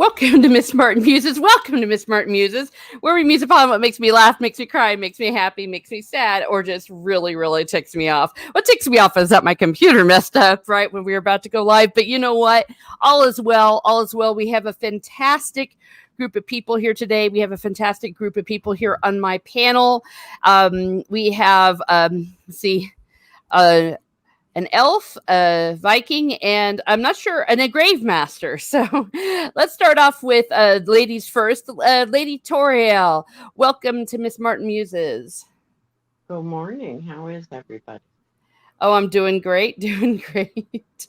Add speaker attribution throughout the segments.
Speaker 1: Welcome to Miss Martin Muses. Welcome to Miss Martin Muses, where we muse upon what makes me laugh, makes me cry, makes me happy, makes me sad, or just really, really ticks me off. What ticks me off is that my computer messed up right when we were about to go live. But you know what? All is well. All is well. We have a fantastic group of people here today. We have a fantastic group of people here on my panel. We have, let's see, uh, an elf, a Viking, and I'm not sure, and a grave master. So let's start off with ladies first. Lady Toriel, welcome to Miss Martin Muses.
Speaker 2: Good morning. How is everybody?
Speaker 1: Oh, I'm doing great, doing great.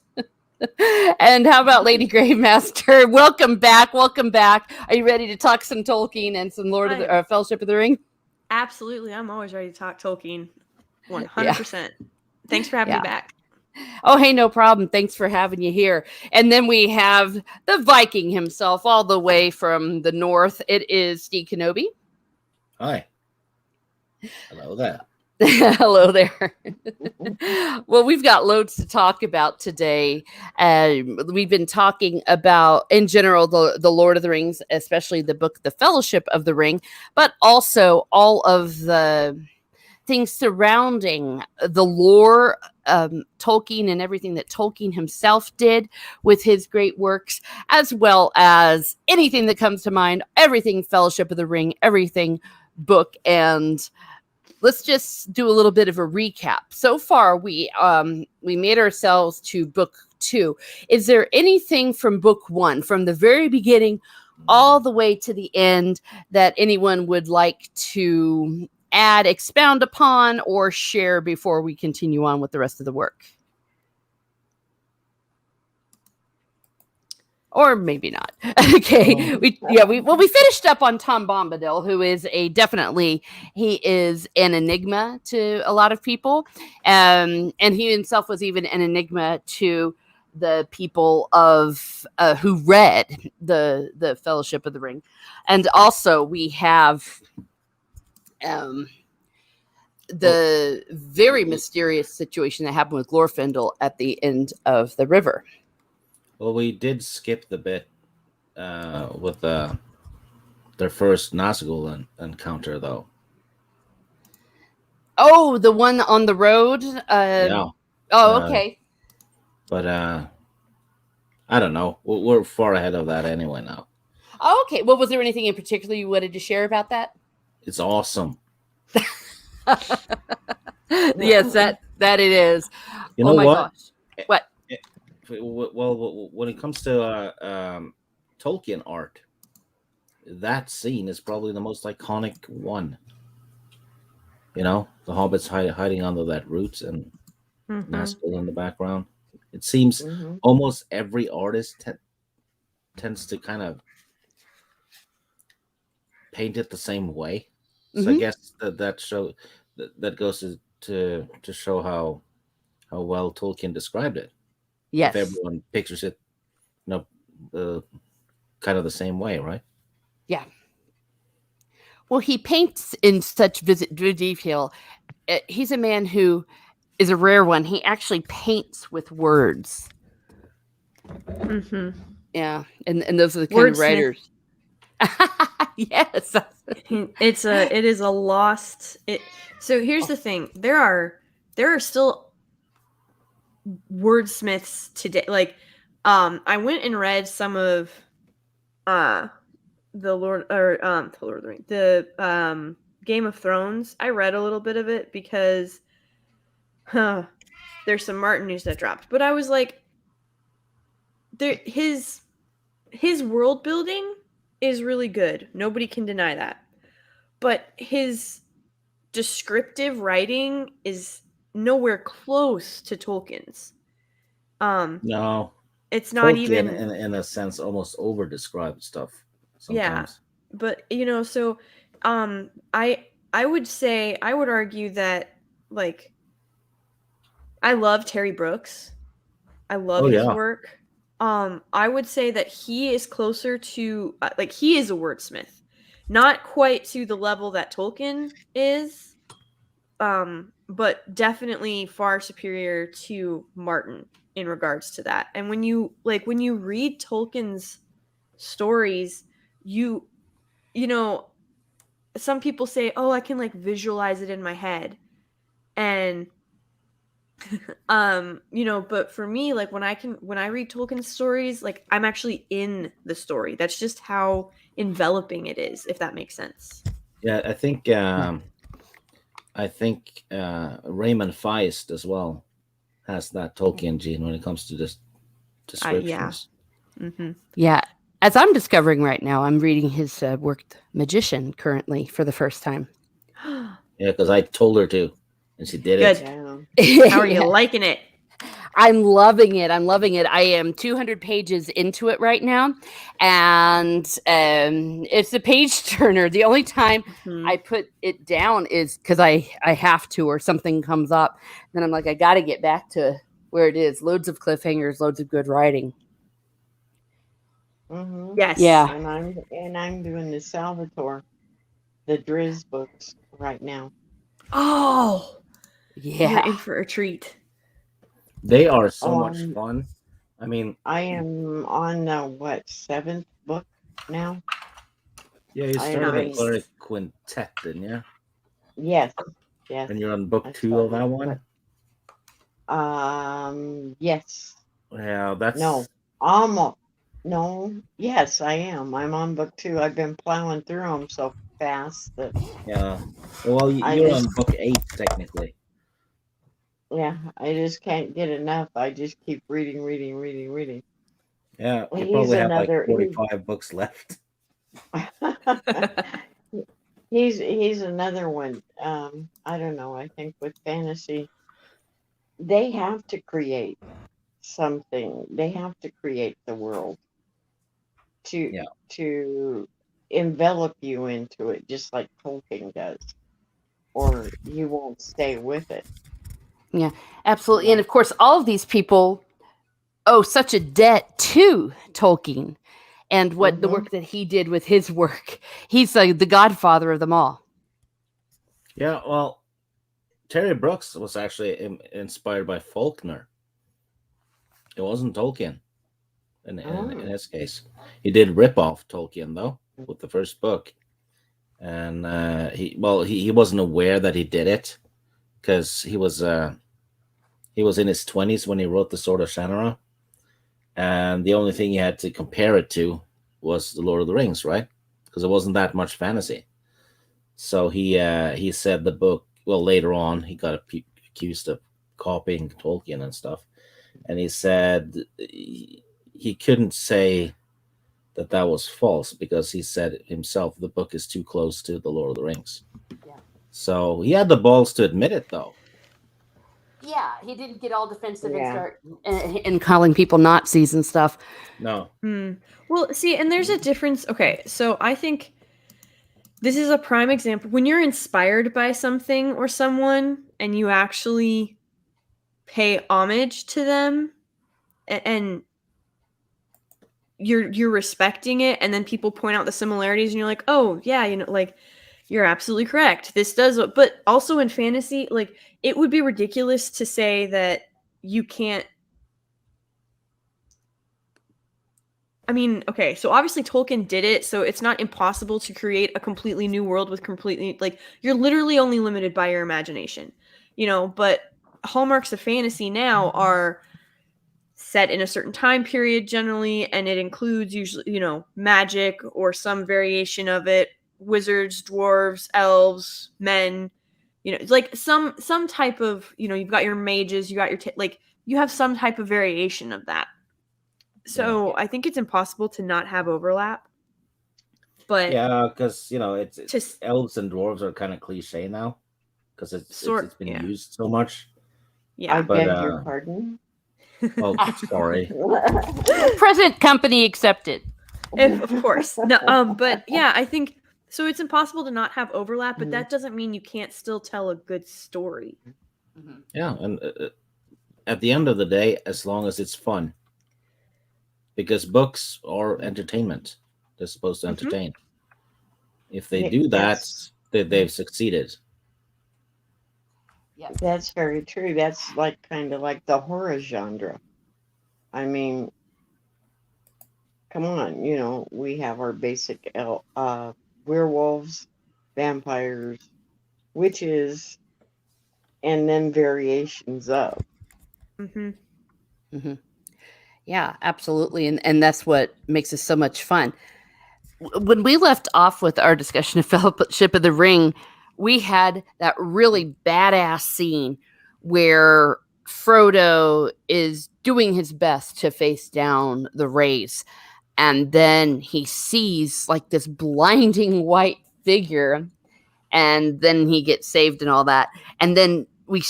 Speaker 1: And how about Lady Grave Master? Welcome back, welcome back. Are you ready to talk some Tolkien and some Lord of the Fellowship of the Ring?
Speaker 3: Absolutely, I'm always ready to talk Tolkien. 100%.
Speaker 1: Yeah.
Speaker 3: Thanks for having me back.
Speaker 1: Oh, hey, no problem. Thanks for having you here. And then we have the Viking himself, all the way from the north. It is Steve Kenobi.
Speaker 4: Hi. Hello there.
Speaker 1: Hello there. Well, we've got loads to talk about today. We've been talking about, in general, the Lord of the Rings, especially the book, The Fellowship of the Ring, but also all of the things surrounding the lore, Tolkien, and everything that Tolkien himself did with his great works, as well as anything that comes to mind, everything Fellowship of the Ring, everything book. And let's just do a little bit of a recap. So far, we made ourselves to book 2. Is there anything from book 1, from the very beginning all the way to the end, that anyone would like to add, expound upon, or share before we continue on with the rest of the work? Or maybe not. Okay. We finished up on Tom Bombadil, who is he is an enigma to a lot of people. And he himself was even an enigma to the people of who read the Fellowship of the Ring. And also we have the very mysterious situation that happened with Glorfindel at the end of the river.
Speaker 4: Well, we did skip the bit with their first Nazgul encounter, though.
Speaker 1: Oh, the one on the road?
Speaker 4: Yeah.
Speaker 1: Oh, okay.
Speaker 4: But I don't know. We're far ahead of that anyway now.
Speaker 1: Oh, okay. Well, was there anything in particular you wanted to share about that?
Speaker 4: It's awesome.
Speaker 1: Yes, that it is.
Speaker 4: You know
Speaker 1: my
Speaker 4: what?
Speaker 1: Gosh. What?
Speaker 4: Well, when it comes to Tolkien art, that scene is probably the most iconic one. You know, the hobbits hiding under that roots and Nazgul in the background. It seems almost every artist tends to kind of paint it the same way. So I guess that goes to show how well Tolkien described it.
Speaker 1: Yes.
Speaker 4: If everyone pictures it, kind of the same way, right?
Speaker 1: Yeah. Well, he paints in such detail. He's a man who is a rare one. He actually paints with words. Yeah, and those are the kind of writers. Yes.
Speaker 3: It is a lost. So here's the thing: there are still wordsmiths today. Like, I went and read some of the Lord of the Ring, the Game of Thrones. I read a little bit of it because there's some Martin news that dropped. But I was like, his world building is really good. Nobody can deny that. But his descriptive writing is nowhere close to Tolkien's.
Speaker 4: No,
Speaker 3: it's not
Speaker 4: Tolkien,
Speaker 3: even
Speaker 4: in a sense, almost over described stuff sometimes.
Speaker 3: Yeah, but so I would argue that, like, I love Terry Brooks. I love his work. I would say that he is closer to he is a wordsmith, not quite to the level that Tolkien is, but definitely far superior to Martin in regards to that. And when you read Tolkien's stories, you know, some people say, oh, I can like visualize it in my head. And but for me, like when I read Tolkien's stories, like I'm actually in the story. That's just how enveloping it is, if that makes sense.
Speaker 4: Yeah, I think Raymond Feist as well has that Tolkien gene when it comes to this
Speaker 3: Yeah.
Speaker 4: descriptions.
Speaker 3: Mm-hmm.
Speaker 1: Yeah. As I'm discovering right now, I'm reading his work, Magician, currently for the first time.
Speaker 4: Yeah, because I told her to, and she did
Speaker 3: Good.
Speaker 4: it.
Speaker 2: Yeah.
Speaker 3: How are you
Speaker 1: Yeah.
Speaker 3: liking it?
Speaker 1: I'm loving it. I'm loving it. I am 200 pages into it right now, and it's a page turner. The only time
Speaker 3: Mhm.
Speaker 1: I put it down is because I have to, or something comes up. Then I'm like, I got to get back to where it is. Loads of cliffhangers, loads of good writing.
Speaker 2: Mm-hmm.
Speaker 3: Yes.
Speaker 1: Yeah.
Speaker 2: And I'm doing the Salvatore, the Driz books right now.
Speaker 3: Oh, you're
Speaker 1: Yeah.
Speaker 3: in for a treat.
Speaker 4: They are so
Speaker 2: Oh,
Speaker 4: much fun. I mean,
Speaker 2: I am on the 7th book now.
Speaker 4: yeah, you
Speaker 2: I
Speaker 4: started the
Speaker 3: Nice.
Speaker 4: Cleric Quintet, didn't you?
Speaker 2: Yes.
Speaker 4: And you're on book
Speaker 2: I
Speaker 4: 2 of
Speaker 2: started,
Speaker 4: that one.
Speaker 2: yes.
Speaker 4: Yeah, that's
Speaker 2: No. Almost. No. Yes, I am. I'm on book 2. I've been plowing through them so fast that
Speaker 4: yeah. Well,
Speaker 2: I
Speaker 4: you're
Speaker 2: just
Speaker 4: on book 8 technically.
Speaker 2: yeah, I just can't get enough. I just keep reading.
Speaker 4: Yeah, you
Speaker 2: He's
Speaker 4: probably have like
Speaker 2: another
Speaker 4: 45 books left.
Speaker 2: he's another one. I don't know. I think with fantasy, they have to create something. They have to create the world to
Speaker 4: Yeah.
Speaker 2: to envelop you into it, just like Tolkien does, or you won't stay with it.
Speaker 1: Yeah, absolutely.
Speaker 2: You
Speaker 1: And of course, all of these people owe such a debt to Tolkien and what the
Speaker 2: Mm-hmm.
Speaker 1: work that he did with his work. He's the godfather of them all.
Speaker 4: Yeah, well, Terry Brooks was actually inspired by Faulkner. It wasn't Tolkien in his case. He did rip off Tolkien though with the first book, and he wasn't aware that he did it because he was in his 20s when he wrote the Sword of Shannara, and the only thing he had to compare it to was the Lord of the Rings, right? Because it wasn't that much fantasy. So he said the book. Well, later on, he got accused of copying Tolkien and stuff, and he said he couldn't say that was false because he said himself the book is too close to the Lord of the Rings.
Speaker 1: Yeah.
Speaker 4: So he had the balls to admit it, though.
Speaker 1: Yeah, he didn't get all defensive and
Speaker 2: Yeah.
Speaker 1: start and calling people Nazis and stuff.
Speaker 4: No,
Speaker 3: Well, see, and there's a difference. Okay, so I think this is a prime example. When you're inspired by something or someone and you actually pay homage to them and you're respecting it, and then people point out the similarities and you're like, oh yeah, like you're absolutely correct. This does, but also in fantasy, like it would be ridiculous to say that you can't. I mean, okay, so obviously Tolkien did it, so it's not impossible to create a completely new world with completely, like, you're literally only limited by your imagination, but hallmarks of fantasy now are set in a certain time period generally, and it includes usually, magic or some variation of it, wizards, dwarves, elves, men, like some type of, you've got your mages, you got your, like, you have some type of variation of that. So I think it's impossible to not have overlap. But
Speaker 4: yeah, because it's
Speaker 3: just
Speaker 4: elves and dwarves are kind of cliche now because it's been used so much.
Speaker 3: Yeah.
Speaker 2: I
Speaker 4: But,
Speaker 2: beg your pardon.
Speaker 4: Oh, sorry.
Speaker 1: Present company accepted.
Speaker 3: Of course. No, but yeah, I think so. It's impossible to not have overlap, but that doesn't mean you can't still tell a good story.
Speaker 1: Mm-hmm.
Speaker 4: Yeah, and at the end of the day, as long as it's fun, because books are entertainment, they're supposed to entertain. If they do that, they've succeeded.
Speaker 1: Yeah,
Speaker 2: That's very true. That's like kind of like the horror genre. I mean, come on, we have our basic werewolves, vampires, witches, and then variations of.
Speaker 3: Mm-hmm.
Speaker 1: Mm-hmm. Yeah, absolutely. And that's what makes it so much fun. When we left off with our discussion of Fellowship of the Ring, we had that really badass scene where Frodo is doing his best to face down the rays. And then he sees like this blinding white figure, and then he gets saved and all that. And then we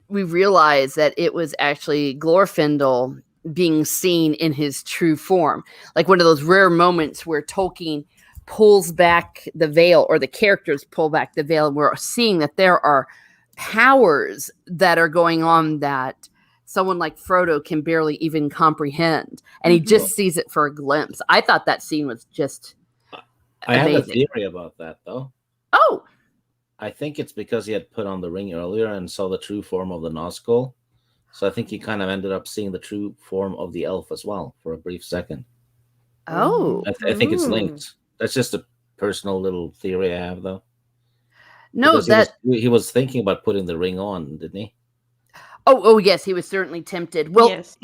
Speaker 1: realize that it was actually Glorfindel being seen in his true form, like one of those rare moments where Tolkien pulls back the veil, or the characters pull back the veil, and we're seeing that there are powers that are going on that someone like Frodo can barely even comprehend, and he just sees it for a glimpse. I thought that scene was just
Speaker 4: I have a
Speaker 1: amazing.
Speaker 4: theory about that, though.
Speaker 1: Oh,
Speaker 4: I think it's because he had put on the ring earlier and saw the true form of the Nazgul. So I think he kind of ended up seeing the true form of the elf as well for a brief second.
Speaker 1: oh.
Speaker 4: I think it's linked. That's just a personal little theory I have, though.
Speaker 1: No,
Speaker 4: Because he was thinking about putting the ring on, didn't he?
Speaker 1: Oh, yes, he was certainly tempted. Well,
Speaker 3: Yes.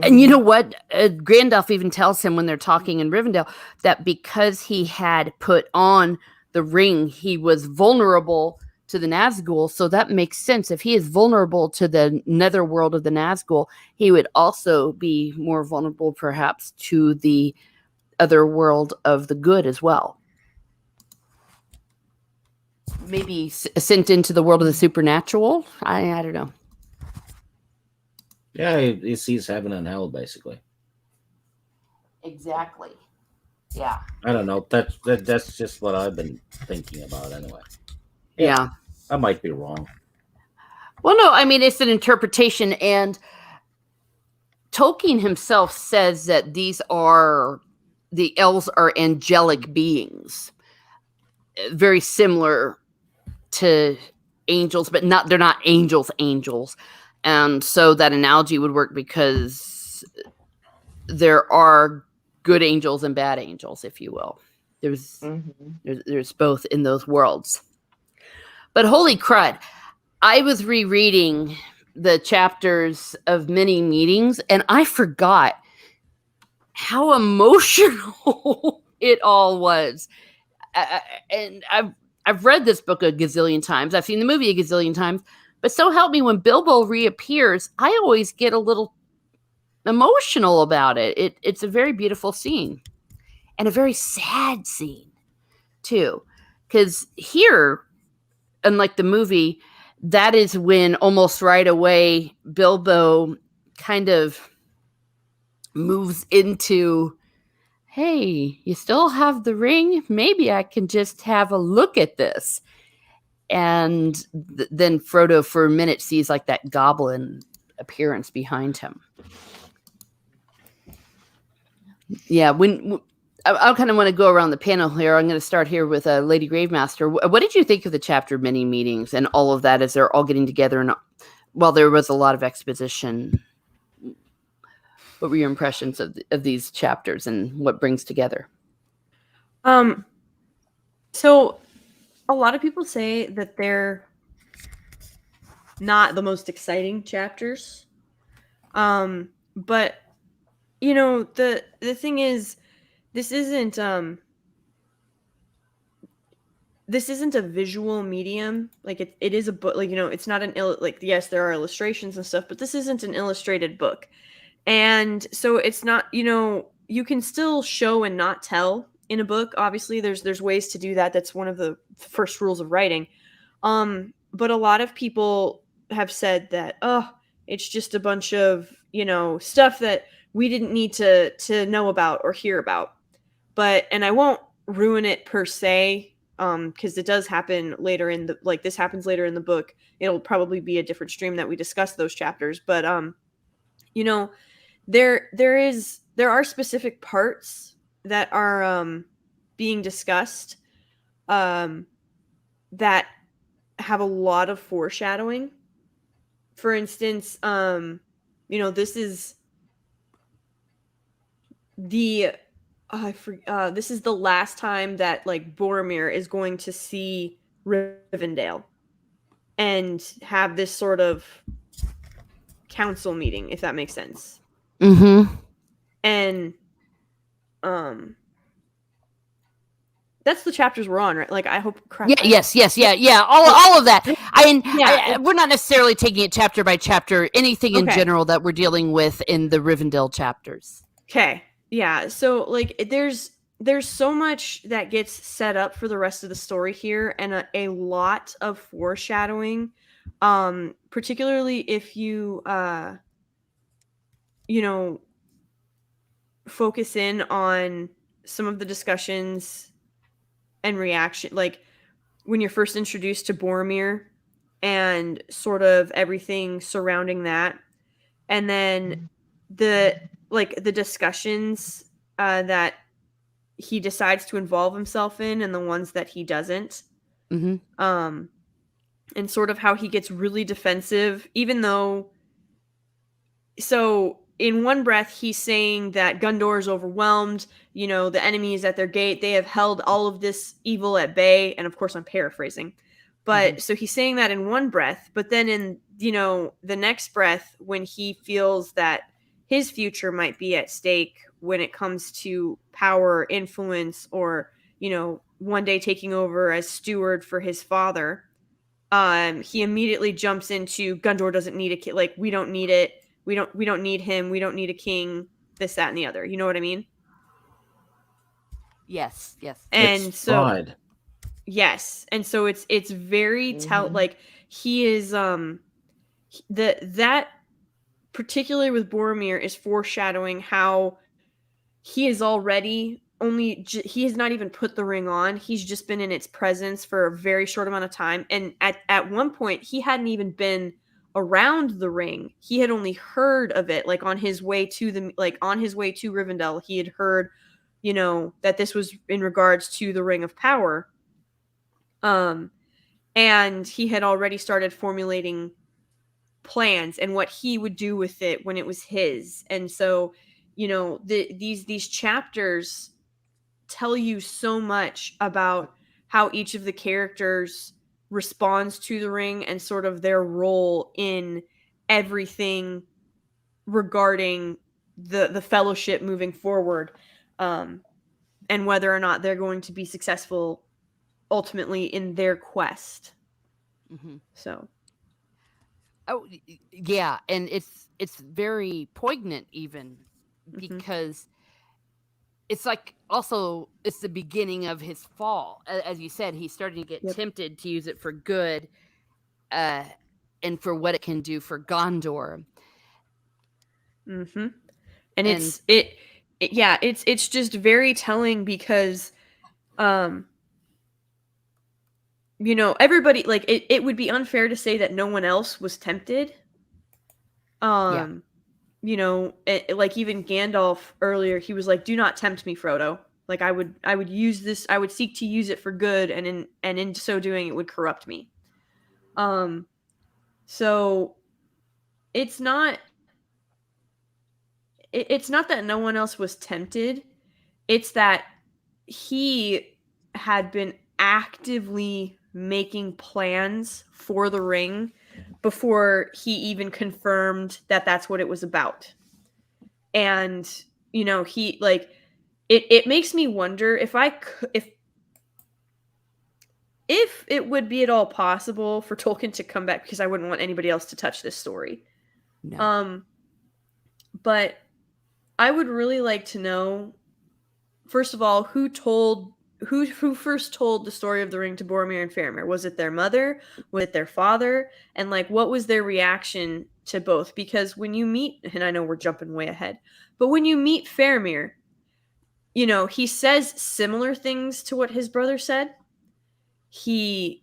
Speaker 1: And you know what? Gandalf even tells him when they're talking in Rivendell that because he had put on the ring, he was vulnerable to the Nazgul. So that makes sense. If he is vulnerable to the netherworld of the Nazgul, he would also be more vulnerable, perhaps, to the other world of the good as well. Maybe sent into the world of the supernatural. I don't know.
Speaker 4: Yeah, he sees heaven and hell, basically.
Speaker 1: Exactly. Yeah.
Speaker 4: I don't know. That's just what I've been thinking about, anyway.
Speaker 1: Yeah.
Speaker 4: I might be wrong.
Speaker 1: Well, no, I mean, it's an interpretation, and Tolkien himself says that the elves are angelic beings, very similar to angels, but they're not angels, and so that analogy would work because there are good angels and bad angels, if you will. There's both in those worlds. But holy crud, I was rereading the chapters of Many Meetings, and I forgot how emotional it all was. And I've read this book a gazillion times. I've seen the movie a gazillion times. But so help me, when Bilbo reappears, I always get a little emotional about it. It's a very beautiful scene, and a very sad scene too, because here, unlike the movie, that is when almost right away Bilbo kind of moves into, hey, you still have the ring? Maybe I can just have a look at this. And then Frodo for a minute sees like that goblin appearance behind him. Yeah, when I kind of want to go around the panel here. I'm going to start here with Lady Gravemaster. What did you think of the chapter Many Meetings and all of that as they're all getting together? And while there was a lot of exposition, what were your impressions of these chapters and what brings together?
Speaker 3: So a lot of people say that they're not the most exciting chapters. But you know, the thing is, this isn't a visual medium. Like it is a book. Like, you know, it's not like, yes, there are illustrations and stuff, but this isn't an illustrated book. And so it's not, you know, you can still show and not tell in a book. Obviously, there's ways to do that. That's one of the first rules of writing. But a lot of people have said that, it's just a bunch of, you know, stuff that we didn't need to know about or hear about. And I won't ruin it per se, because it does happen later in the, like, this happens later in the book. It'll probably be a different stream that we discuss those chapters. But you know, there are specific parts that are being discussed that have a lot of foreshadowing. For instance, you know, this is this is the last time that like Boromir is going to see Rivendell and have this sort of council meeting, if that makes sense.
Speaker 1: Mm-hmm.
Speaker 3: And that's the chapters we're on, right? Like, I hope. Crap,
Speaker 1: Yeah. All of that. We're not necessarily taking it chapter by chapter. Anything in general that we're dealing with in the Rivendell chapters.
Speaker 3: Okay. Yeah. So, like, there's so much that gets set up for the rest of the story here, and a lot of foreshadowing. Particularly if you, focus in on some of the discussions and reaction, like when you're first introduced to Boromir and sort of everything surrounding that, and then the discussions that he decides to involve himself in and the ones that he doesn't.
Speaker 1: Mm-hmm.
Speaker 3: And sort of how he gets really defensive, even though. So in one breath, he's saying that Gondor is overwhelmed. The enemy is at their gate. They have held all of this evil at bay. And of course, I'm paraphrasing. But so he's saying that in one breath. But then in, the next breath, when he feels that his future might be at stake when it comes to power, influence, or, one day taking over as steward for his father, he immediately jumps into Gondor doesn't need a kid. Like, we don't need it. We don't need him. We don't need a king. This, that, and the other. You know what I mean?
Speaker 1: Yes.
Speaker 3: And
Speaker 4: it's
Speaker 3: so,
Speaker 4: pride.
Speaker 3: yes, and so it's very like he is that particularly with Boromir is foreshadowing how he is already he has not even put the ring on. He's just been in its presence for a very short amount of time, and at one point he hadn't even been around the ring. He had only heard of it, like on his way to Rivendell. He had heard, that this was in regards to the Ring of Power. And he had already started formulating plans and what he would do with it when it was his. And so, these chapters tell you so much about how each of the characters responds to the ring and sort of their role in everything regarding the fellowship moving forward, and whether or not they're going to be successful ultimately in their quest. So
Speaker 1: yeah, and it's very poignant even because it's like also it's the beginning of his fall. As you said, he's starting to get tempted to use it for good, and for what it can do for Gondor.
Speaker 3: And it's just very telling because everybody, like, it would be unfair to say that no one else was tempted. Like even Gandalf earlier, he was like, "Do not tempt me, Frodo. Like, I would use this. I would seek to use it for good, and in so doing, it would corrupt me." So it's not that no one else was tempted. It's that he had been actively making plans for the ring before he even confirmed that that's what it was about. And, he, like, it makes me wonder if it would be at all possible for Tolkien to come back, because I wouldn't want anybody else to touch this story.
Speaker 1: No.
Speaker 3: But I would really like to know, first of all, who first told the story of the ring to Boromir and Faramir? Was it their mother? Was it their father? And, like, what was their reaction to both? Because when you meet, and I know we're jumping way ahead, but when you meet Faramir, he says similar things to what his brother said. He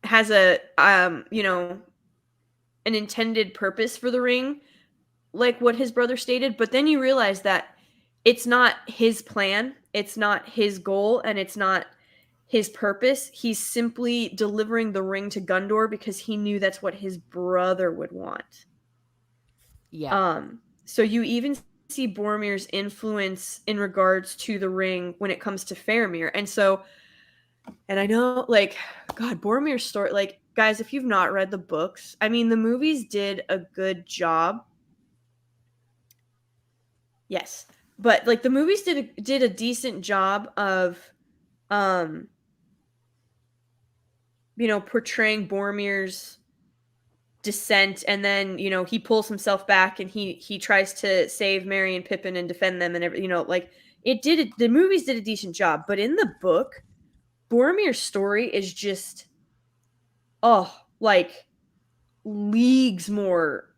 Speaker 3: has an intended purpose for the ring, like what his brother stated, but then you realize that it's not his plan, it's not his goal, and it's not his purpose. He's simply delivering the ring to Gondor because he knew that's what his brother would want.
Speaker 1: Yeah.
Speaker 3: So you even see Boromir's influence in regards to the ring when it comes to Faramir. And so, and I know, like, God, Boromir's story, like, guys, if you've not read the books, I mean, the movies did a good job. Yes. But, like, the movies did a decent job of, portraying Boromir's descent, and then he pulls himself back and he tries to save Merry and Pippin and defend them and everything. Like the movies did a decent job, but in the book, Boromir's story is just like leagues more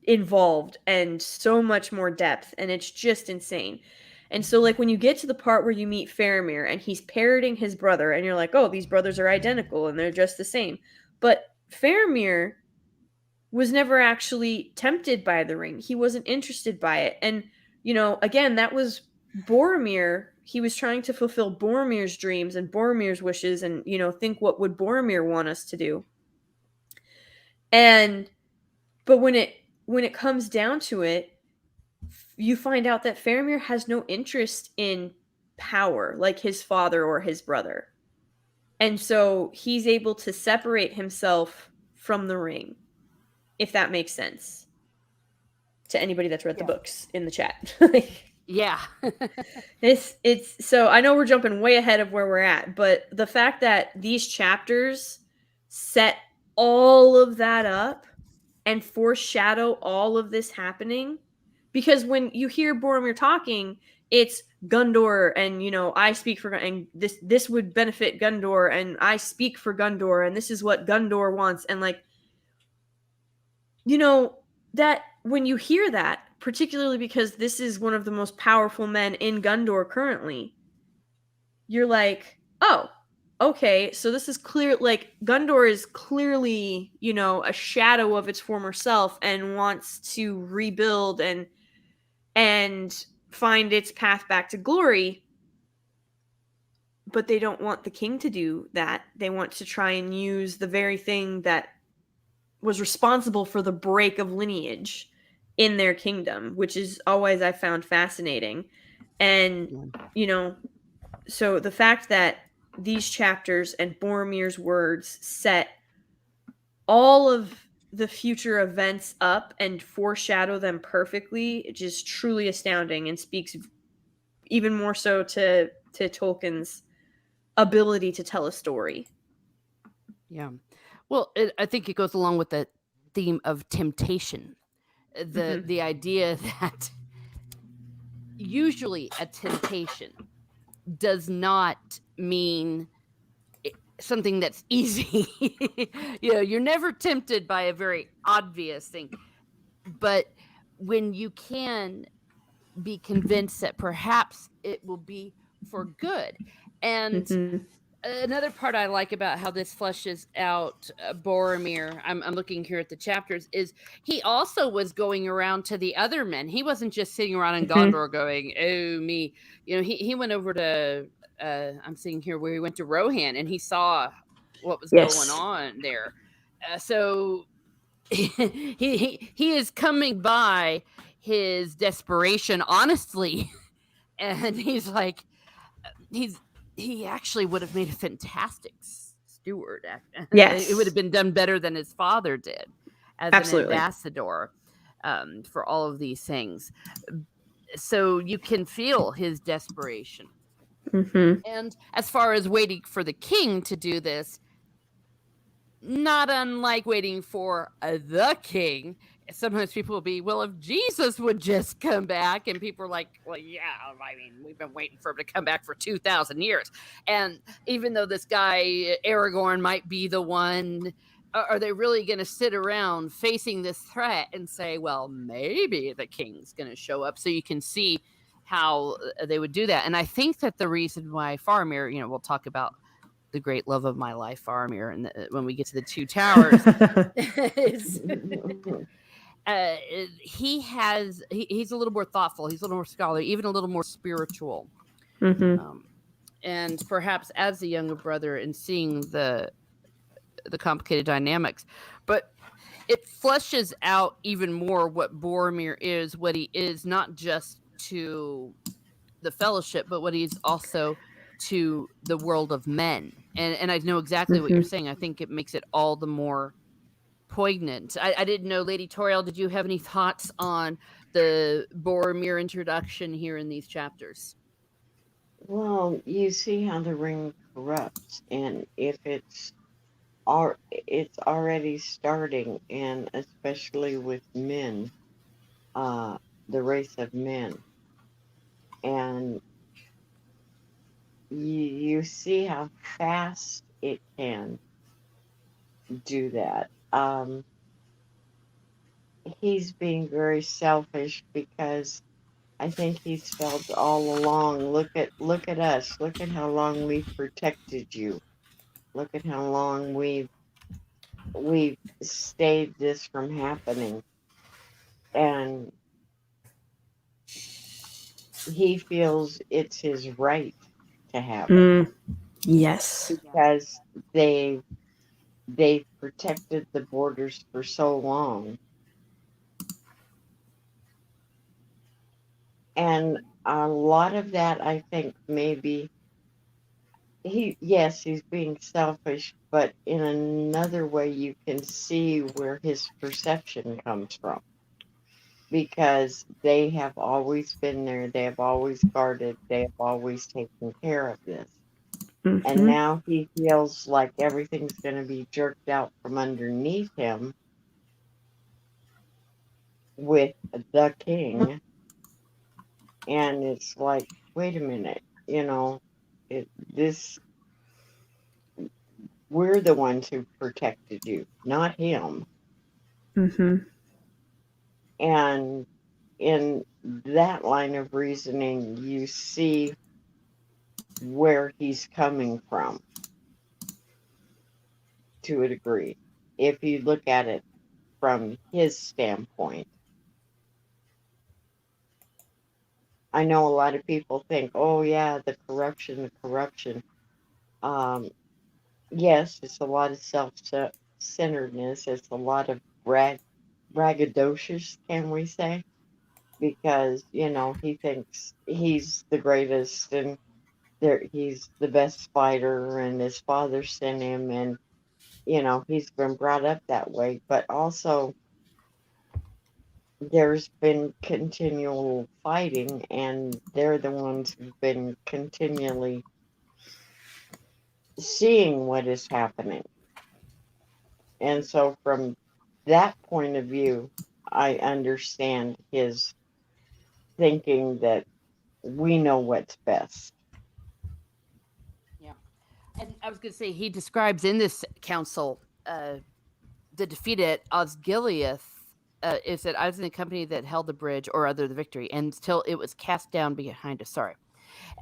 Speaker 3: involved and so much more depth, and it's just insane. And so, like, when you get to the part where you meet Faramir and he's parroting his brother, and you're like, oh, these brothers are identical and they're just the same. But Faramir was never actually tempted by the ring. He wasn't interested by it. And, again, that was Boromir. He was trying to fulfill Boromir's dreams and Boromir's wishes and, think what would Boromir want us to do. But when it comes down to it, you find out that Faramir has no interest in power like his father or his brother. And so he's able to separate himself from the ring, if that makes sense to anybody that's read the books in the chat.
Speaker 1: Yeah.
Speaker 3: it's so I know we're jumping way ahead of where we're at, but the fact that these chapters set all of that up and foreshadow all of this happening, because when you hear Boromir talking, it's Gondor, and I speak for, and this would benefit Gondor, and I speak for Gondor, and this is what Gondor wants, and like, that when you hear that, particularly because this is one of the most powerful men in Gondor currently, you're like, oh, okay, so this is clear, like, Gondor is clearly, a shadow of its former self and wants to rebuild and find its path back to glory. But they don't want the king to do that. They want to try and use the very thing that was responsible for the break of lineage in their kingdom, which is always I found fascinating. And, so the fact that these chapters and Boromir's words set all of the future events up and foreshadow them perfectly, it's just truly astounding and speaks even more so to Tolkien's ability to tell a story.
Speaker 1: Yeah. Well, I think it goes along with the theme of temptation. The idea that usually a temptation does not mean something that's easy. You're never tempted by a very obvious thing. But when you can be convinced that perhaps it will be for good. And another part I like about how this fleshes out Boromir, I'm looking here at the chapters, is he also was going around to the other men. He wasn't just sitting around in Gondor going, oh, me. He went over to, I'm seeing here where he went to Rohan and he saw what was going on there. So he is coming by his desperation honestly. And he's like, he actually would have made a fantastic steward.
Speaker 3: Yes.
Speaker 1: It would have been done better than his father did as an ambassador for all of these things. So you can feel his desperation. And as far as waiting for the king to do this, not unlike waiting for the king, sometimes people will be, well, if Jesus would just come back, and people are like, well, yeah, I mean, we've been waiting for him to come back for 2,000 years. And even though this guy, Aragorn, might be the one, are they really going to sit around facing this threat and say, well, maybe the king's going to show up? So you can see how they would do that. And I think that the reason why Faramir, we'll talk about the great love of my life, Faramir, and when we get to the Two Towers, is he's a little more thoughtful, he's a little more scholarly, even a little more spiritual, and perhaps as a younger brother and seeing the complicated dynamics. But it fleshes out even more what Boromir is, what he is, not just to the Fellowship, but what he's also to the world of men. And I know exactly what you're saying. I think it makes it all the more poignant. I didn't know, Lady Toriel, did you have any thoughts on the Boromir introduction here in these chapters?
Speaker 2: Well, you see how the ring corrupts, and if it's already starting, and especially with men, the race of men, and you see how fast it can do that. He's being very selfish because I think he's felt all along. Look at us. Look at how long we've protected you. Look at how long we've stayed this from happening, and he feels it's his right to have it
Speaker 3: Yes.
Speaker 2: because they've protected the borders for so long. And a lot of that, I think, maybe he's being selfish, but in another way, you can see where his perception comes from because they have always been there, they have always guarded, they have always taken care of this. And now he feels like everything's going to be jerked out from underneath him with the king. And it's like, wait a minute, this we're the ones who protected you, not him. And in that line of reasoning, you see where he's coming from to a degree. If you look at it from his standpoint, I know a lot of people think, oh, yeah, the corruption. Yes, it's a lot of self-centeredness. It's a lot of braggadocious, can we say? Because, he thinks he's the greatest and he's the best fighter and his father sent him and, he's been brought up that way. But also, there's been continual fighting and they're the ones who've been continually seeing what is happening. And so, from that point of view, I understand his thinking that we know what's best.
Speaker 1: Yeah. And I was going to say, he describes in this council the defeat at Osgiliath. Is that I was in the company that held the bridge, or other the victory, until it was cast down behind us. Sorry.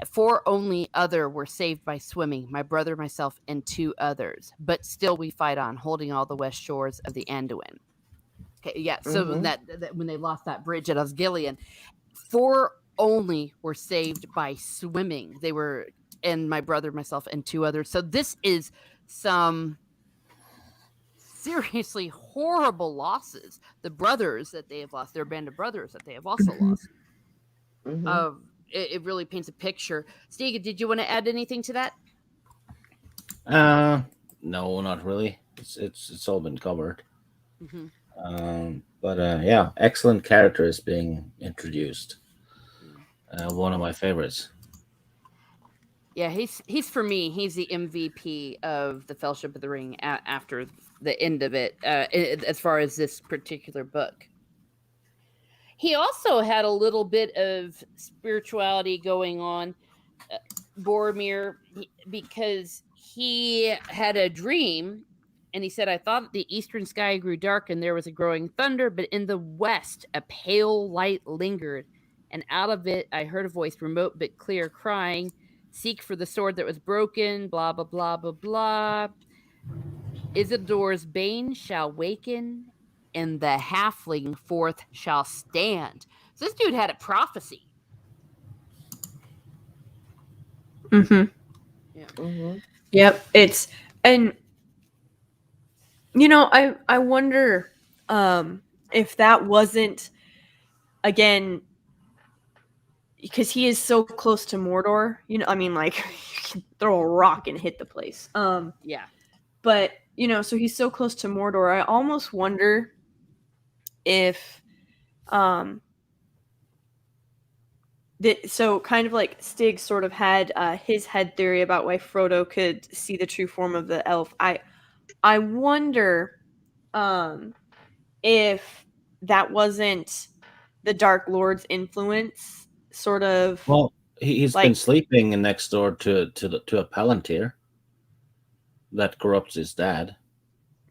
Speaker 1: 4 only other were saved by swimming, my brother, myself, and 2 others. But still we fight on, holding all the west shores of the Anduin. Okay, yeah. So that when they lost that bridge at Osgiliath, 4 only were saved by swimming. They were, and my brother, myself, and 2 others. So this is some seriously horrible losses. The brothers that they have lost, their band of brothers that they have also lost. It really paints a picture. Stiga, did you want to add anything to that?
Speaker 4: No, not really. It's all been covered. But yeah, excellent characters being introduced. One of my favorites.
Speaker 1: Yeah, he's for me. He's the MVP of the Fellowship of the Ring after the end of it, as far as this particular book. He also had a little bit of spirituality going on, Boromir, because he had a dream, and he said, I thought the eastern sky grew dark and there was a growing thunder, but in the west a pale light lingered, and out of it I heard a voice, remote but clear, crying, seek for the sword that was broken, blah, blah, blah, blah, blah. Isildur's bane shall waken, and the halfling forth shall stand. So this dude had a prophecy.
Speaker 3: Yep. It's, and I wonder, if that wasn't, again, because he is so close to Mordor, you know, I mean, like, you can throw a rock and hit the place.
Speaker 1: Yeah.
Speaker 3: But, you know, so he's so close to Mordor, I almost wonder if, so kind of like Stig sort of had his head theory about why Frodo could see the true form of the elf. I wonder if that wasn't the Dark Lord's influence, sort of.
Speaker 4: Well, he's
Speaker 3: like,
Speaker 4: been sleeping next door to a Palantir that corrupts his dad.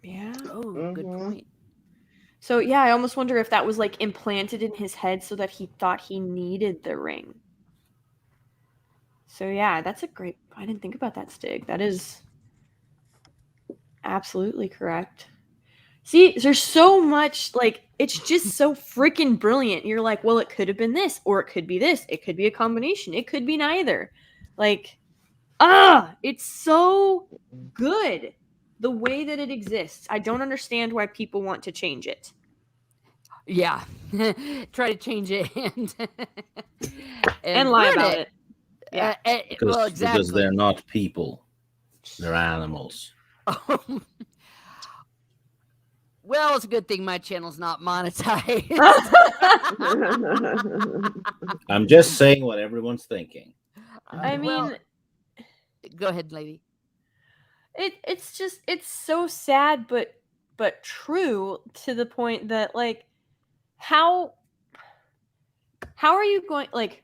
Speaker 3: Yeah.
Speaker 1: Oh, good
Speaker 2: Mhm.
Speaker 1: point.
Speaker 3: So yeah, I almost wonder if that was like implanted in his head so that he thought he needed the ring. So yeah, that's a great. I didn't think about that, Stig. That is absolutely correct. See, there's so much, like, it's just so freaking brilliant. You're like, well, it could have been this, or it could be this. It could be a combination. It could be neither. Like, it's so good the way that it exists. I don't understand why people want to change it.
Speaker 1: Yeah. Try to change it
Speaker 3: And lie
Speaker 1: ruin
Speaker 3: about it. Yeah.
Speaker 1: Well,
Speaker 4: Because
Speaker 1: exactly.
Speaker 4: they're not people, they're animals.
Speaker 1: Well, it's a good thing my channel's not monetized.
Speaker 4: I'm just saying what everyone's thinking.
Speaker 3: I mean,
Speaker 1: Well, go ahead, lady.
Speaker 3: it's just, it's so sad, but true, to the point that, like, how are you going, like,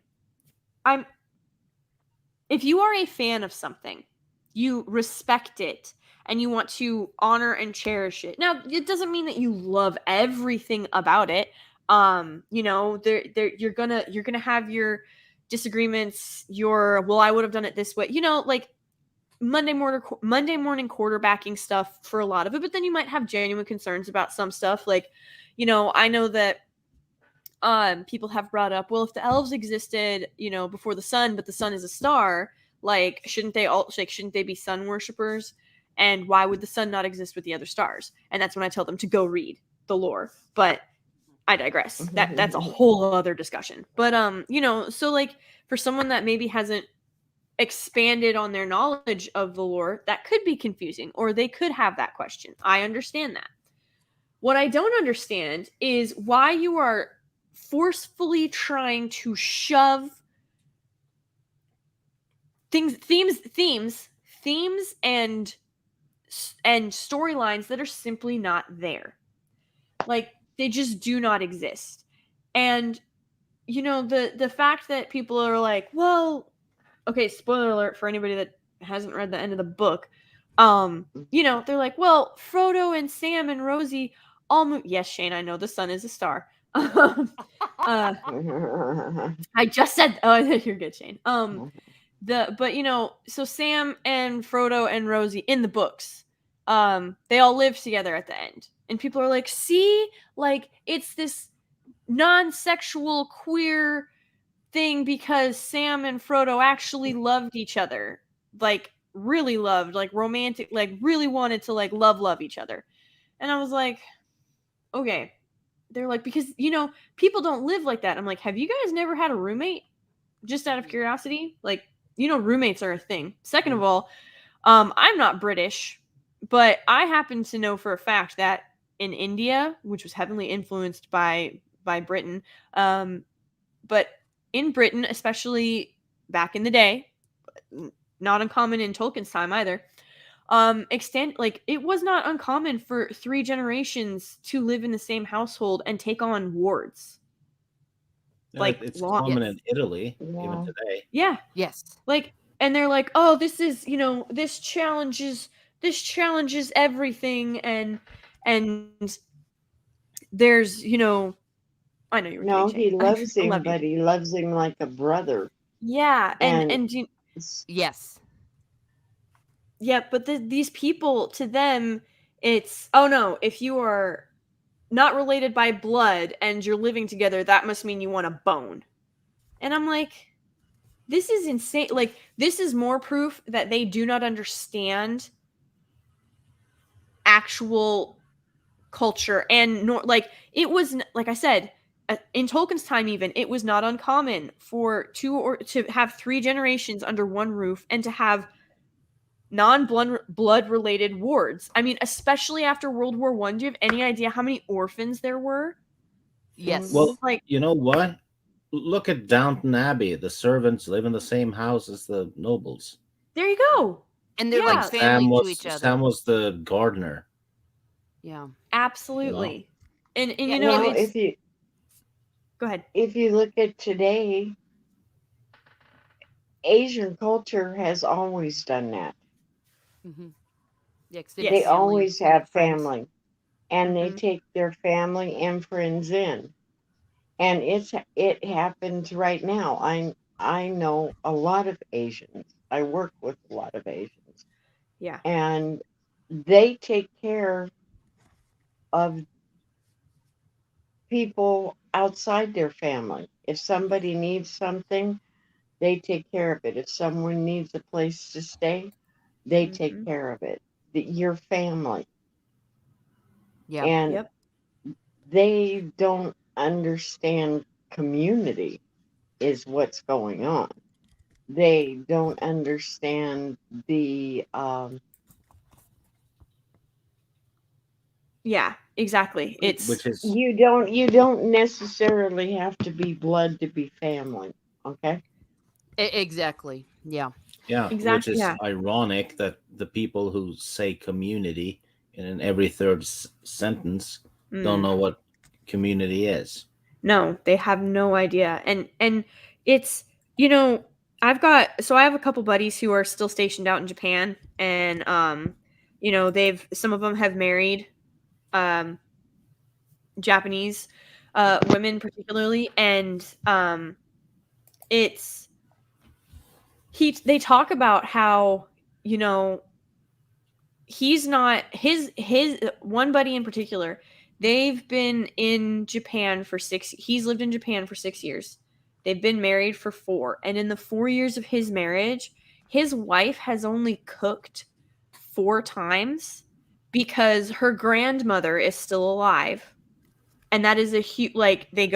Speaker 3: if you are a fan of something, you respect it and you want to honor and cherish it. Now, it doesn't mean that you love everything about it. You know, you're gonna have your disagreements, well, I would have done it this way. You know, like Monday morning quarterbacking stuff for a lot of it, but then you might have genuine concerns about some stuff. Like, you know, I know that people have brought up, well, if the elves existed, you know, before the sun, but the sun is a star, like, shouldn't they be sun worshippers? And why would the sun not exist with the other stars? And that's when I tell them to go read the lore. But I digress. That's a whole other discussion. But you know, so, like, for someone that maybe hasn't expanded on their knowledge of the lore, that could be confusing, or they could have that question. I understand that. What I don't understand is why you are forcefully trying to shove themes and storylines that are simply not there. Like, they just do not exist. And, you know, the fact that people are like, well, okay, spoiler alert for anybody that hasn't read the end of the book. You know, they're like, well, Frodo and Sam and Rosie all move. Yes, Shane, I know the sun is a star. I just said, oh, you're good, Shane. But you know, so Sam and Frodo and Rosie in the books, they all live together at the end, and people are like, see, like, it's this non-sexual queer thing because Sam and Frodo actually loved each other, like, really loved, like, romantic, like, really wanted to, like, love each other. And I was like, okay. They're like, because, you know, people don't live like that. I'm like, have you guys never had a roommate? Just out of curiosity? Like, you know, roommates are a thing. Second of all, I'm not British, but I happen to know for a fact that in India, which was heavily influenced by Britain, but in Britain, especially back in the day, not uncommon in Tolkien's time either, like, it was not uncommon for 3 generations to live in the same household and take on wards. Like,
Speaker 4: It's
Speaker 3: long.
Speaker 4: common
Speaker 1: Yes.
Speaker 4: in Italy even
Speaker 2: Yeah.
Speaker 4: today.
Speaker 3: Yeah.
Speaker 1: Yes.
Speaker 3: Like, and they're like, oh, this is, you know, this challenges everything, and there's, you know, I know you were
Speaker 2: No,
Speaker 3: kidding,
Speaker 2: he
Speaker 3: Shane.
Speaker 2: loves
Speaker 3: I
Speaker 2: him,
Speaker 3: love you.
Speaker 2: but he loves him like a brother.
Speaker 3: Yeah, and you,
Speaker 1: Yes.
Speaker 3: yeah, but these people, to them, it's, oh no, if you are not related by blood and you're living together, that must mean you want a bone. And I'm like, this is insane. Like, this is more proof that they do not understand actual culture, and like it was, like I said, in Tolkien's time, even it was not uncommon for to have 3 generations under one roof and to have non-blood related wards. I mean, especially after World War One. Do you have any idea how many orphans there were?
Speaker 1: Yes.
Speaker 4: Well,
Speaker 3: Like,
Speaker 4: you know what? Look at Downton Abbey. The servants live in the same house as the nobles.
Speaker 3: there you go.
Speaker 1: And they're
Speaker 3: Yeah.
Speaker 1: like family to each other.
Speaker 4: Sam was the gardener.
Speaker 1: Yeah.
Speaker 3: Absolutely. And you
Speaker 2: Now,
Speaker 3: know, it's, go ahead.
Speaker 2: if you look at today, Asian culture has always done that.
Speaker 1: Mm-hmm. Yeah,
Speaker 2: They
Speaker 3: Yes.
Speaker 2: always have
Speaker 1: friends.
Speaker 2: family, and they
Speaker 3: Mhm.
Speaker 2: take their family and friends in. And it happens right now. I know a lot of Asians. I work with a lot of Asians,
Speaker 3: Yeah.
Speaker 2: and they take care of people outside their family. If somebody needs something, they take care of it. If someone needs a place to stay, they take
Speaker 3: Mhm.
Speaker 2: care of it. Your family.
Speaker 1: Yeah.
Speaker 2: And
Speaker 3: Yep.
Speaker 2: they don't understand community is what's going on. They don't understand the
Speaker 3: Yeah, exactly. It's
Speaker 4: Which is
Speaker 2: you don't necessarily have to be blood to be family. Okay.
Speaker 1: Exactly. Yeah.
Speaker 4: which
Speaker 3: exactly,
Speaker 4: is
Speaker 3: yeah.
Speaker 4: ironic that the people who say community in every third sentence don't
Speaker 3: Mm.
Speaker 4: know what community is.
Speaker 3: No, they have no idea. And it's, you know, I have a couple buddies who are still stationed out in Japan, and you know, some of them have married um Japanese women particularly, and it's they talk about how, you know, he's not his one buddy in particular, they've been in Japan for 6, he's lived in Japan for 6 years. They've been married for 4, and in the 4 years of his marriage, his wife has only cooked 4 times because her grandmother is still alive. And that is a huge, like, they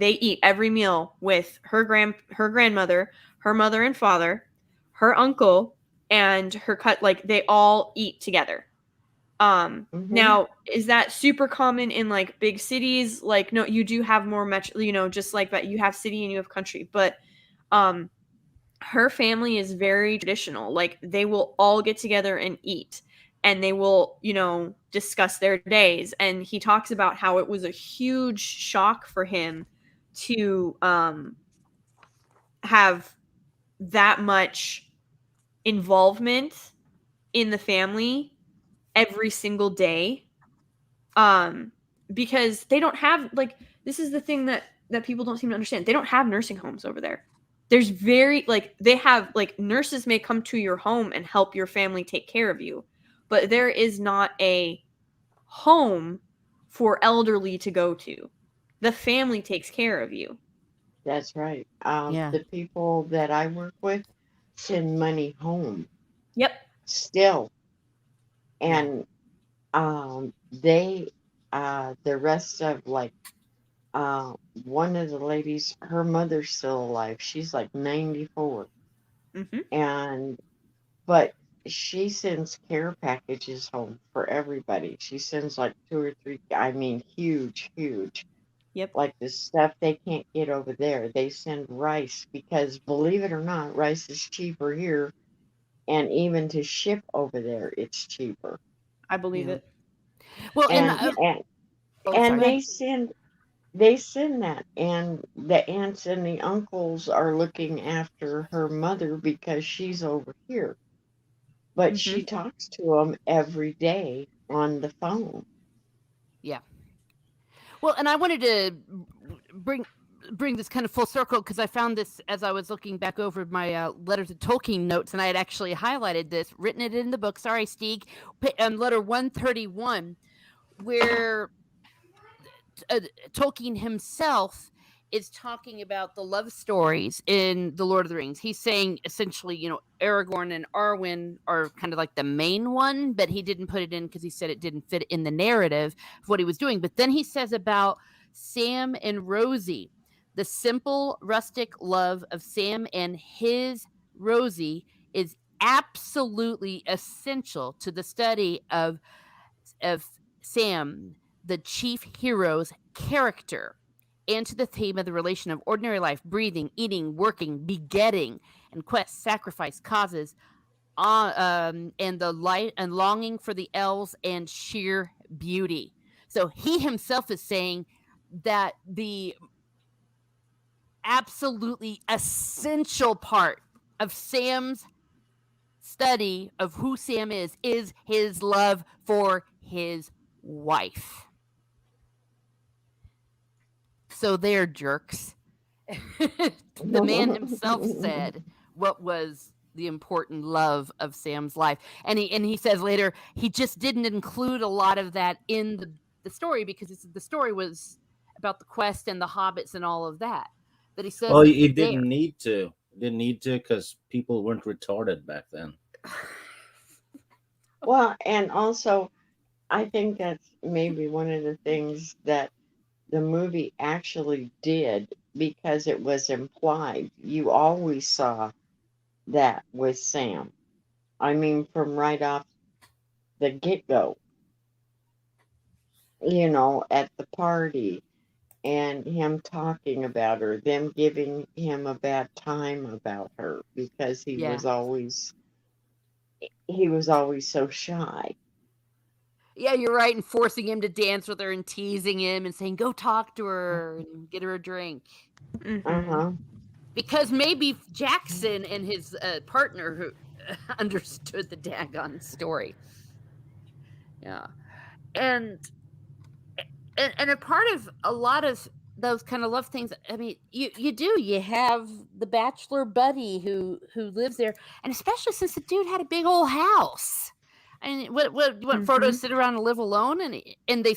Speaker 3: eat every meal with her grandmother, her mother and father, her uncle, and her like they all eat together.
Speaker 2: Hmm.
Speaker 3: Now, is that super common in like big cities? Like, no, you do have more metro, you know, just like that, you have city and you have country, but um her family is very traditional. Like, they will all get together and eat, and they will, you know, discuss their days. And he talks about how it was a huge shock for him to have that much involvement in the family every single day, um because they don't have, like, this is the thing that people don't seem to understand. They don't have nursing homes over there. There's very, like, they have, like, nurses may come to your home and help your family take care of you, but there is not a home for elderly to go to. The family takes care of you.
Speaker 2: That's right.
Speaker 1: Yeah.
Speaker 2: The people that I work with send money home
Speaker 3: Yep.
Speaker 2: still,
Speaker 1: Yeah.
Speaker 2: and they the rest of, like, uh one of the ladies, her mother's still alive. She's like 94,
Speaker 3: Mm-hmm.
Speaker 2: and but she sends care packages home for everybody. She sends like 2 or 3, I mean, huge,
Speaker 3: Yep.
Speaker 2: like the stuff they can't get over there. They send rice because, believe it or not, rice is cheaper here, and even to ship over there, it's cheaper.
Speaker 3: I believe
Speaker 1: Yeah.
Speaker 3: it.
Speaker 1: Well, and
Speaker 2: And
Speaker 3: Yeah.
Speaker 2: and
Speaker 1: oh,
Speaker 2: and
Speaker 1: sorry.
Speaker 2: they send that, and the aunts and the uncles are looking after her mother because she's over here, but
Speaker 3: Mm-hmm.
Speaker 2: she talks to them every day on the phone.
Speaker 1: Yeah. Well, and I wanted to bring bring this kind of full circle because I found this as I was looking back over my letters of Tolkien notes, and I had actually highlighted this, written it in the book. Sorry, Stieg. Letter 131, where Tolkien himself is talking about the love stories in the Lord of the Rings. He's saying essentially, Aragorn and Arwen are kind of like the main one, but he didn't put it in because he said it didn't fit in the narrative of what he was doing. But then he says about Sam and Rosie, the simple rustic love of Sam and his Rosie is absolutely essential to the study of Sam, the chief hero's character, and to the theme of the relation of ordinary life, breathing, eating, working, begetting, and quest, sacrifice, causes, and the light and longing for the elves and sheer beauty. So he himself is saying that the absolutely essential part of Sam's study of who Sam is his love for his wife. So they're jerks. The man himself said what was the important love of Sam's life. And he says later he just didn't include a lot of that in the story because the story was about the quest and the hobbits and all of that. But he says,
Speaker 4: well, he didn't need to. Didn't need to because people weren't retarded back then.
Speaker 2: Well, and also, I think that's maybe one of the things that the movie actually did because it was implied. You always saw that with Sam. I mean, from right off the get-go, at the party and him talking about her, them giving him a bad time about her because he was always so shy.
Speaker 1: Yeah, you're right. And forcing him to dance with her and teasing him and saying, go talk to her and get her a drink.
Speaker 2: Uh-huh.
Speaker 1: Because maybe Jackson and his partner who understood the daggone story. Yeah. And a part of a lot of those kind of love things, I mean, you have the bachelor buddy who lives there, and especially since the dude had a big old house. I mean, what you want Frodo to sit around and live alone, and they,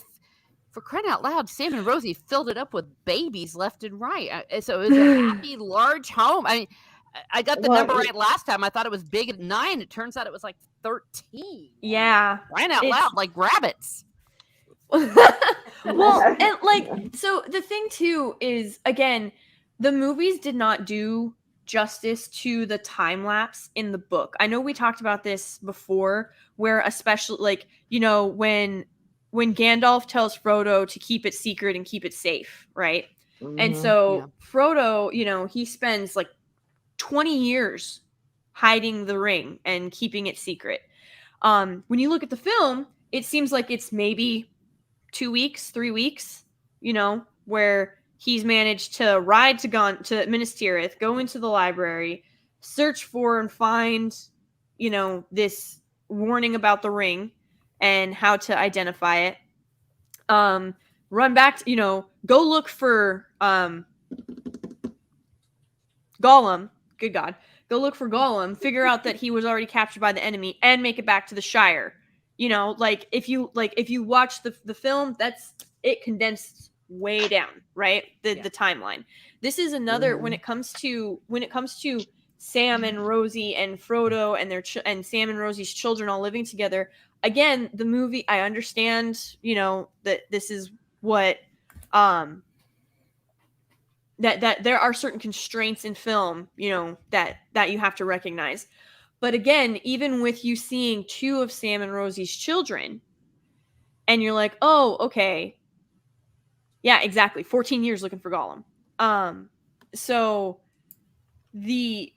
Speaker 1: for crying out loud, Sam and Rosie filled it up with babies left and right. So it was a happy, large home. I mean, I got the number right last time. I thought it was big at 9. It turns out it was like 13.
Speaker 3: Yeah,
Speaker 1: crying out loud like rabbits.
Speaker 3: Well, and like, so the thing too is, again, the movies did not do justice to the time lapse in the book. I know we talked about this before, where especially like, when Gandalf tells Frodo to keep it secret and keep it safe, right? Mm-hmm. And so Frodo, he spends like 20 years hiding the ring and keeping it secret. When you look at the film, it seems like it's maybe 2 weeks, 3 weeks, where he's managed to ride to Minas Tirith, go into the library, search for and find, this warning about the ring and how to identify it. Run back to, go look for Gollum. Good God. Go look for Gollum, figure out that he was already captured by the enemy, and make it back to the Shire. If you watch the film, that's it condensed way down, right? The timeline. This is another when it comes to Sam and Rosie and Frodo and and Sam and Rosie's children all living together. Again, the movie, I understand, that this is what that there are certain constraints in film, that you have to recognize. But again, even with you seeing 2 of Sam and Rosie's children, and you're like, oh, okay. Yeah, exactly. 14 years looking for Gollum. So the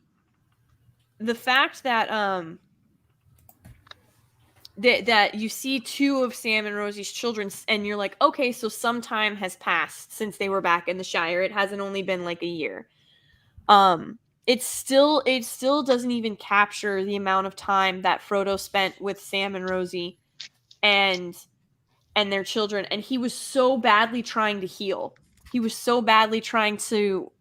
Speaker 3: fact that that you see 2 of Sam and Rosie's children, and you're like, okay, so some time has passed since they were back in the Shire. It hasn't only been like a year. It still doesn't even capture the amount of time that Frodo spent with Sam and Rosie and their children. And he was so badly trying to heal. He was so badly trying to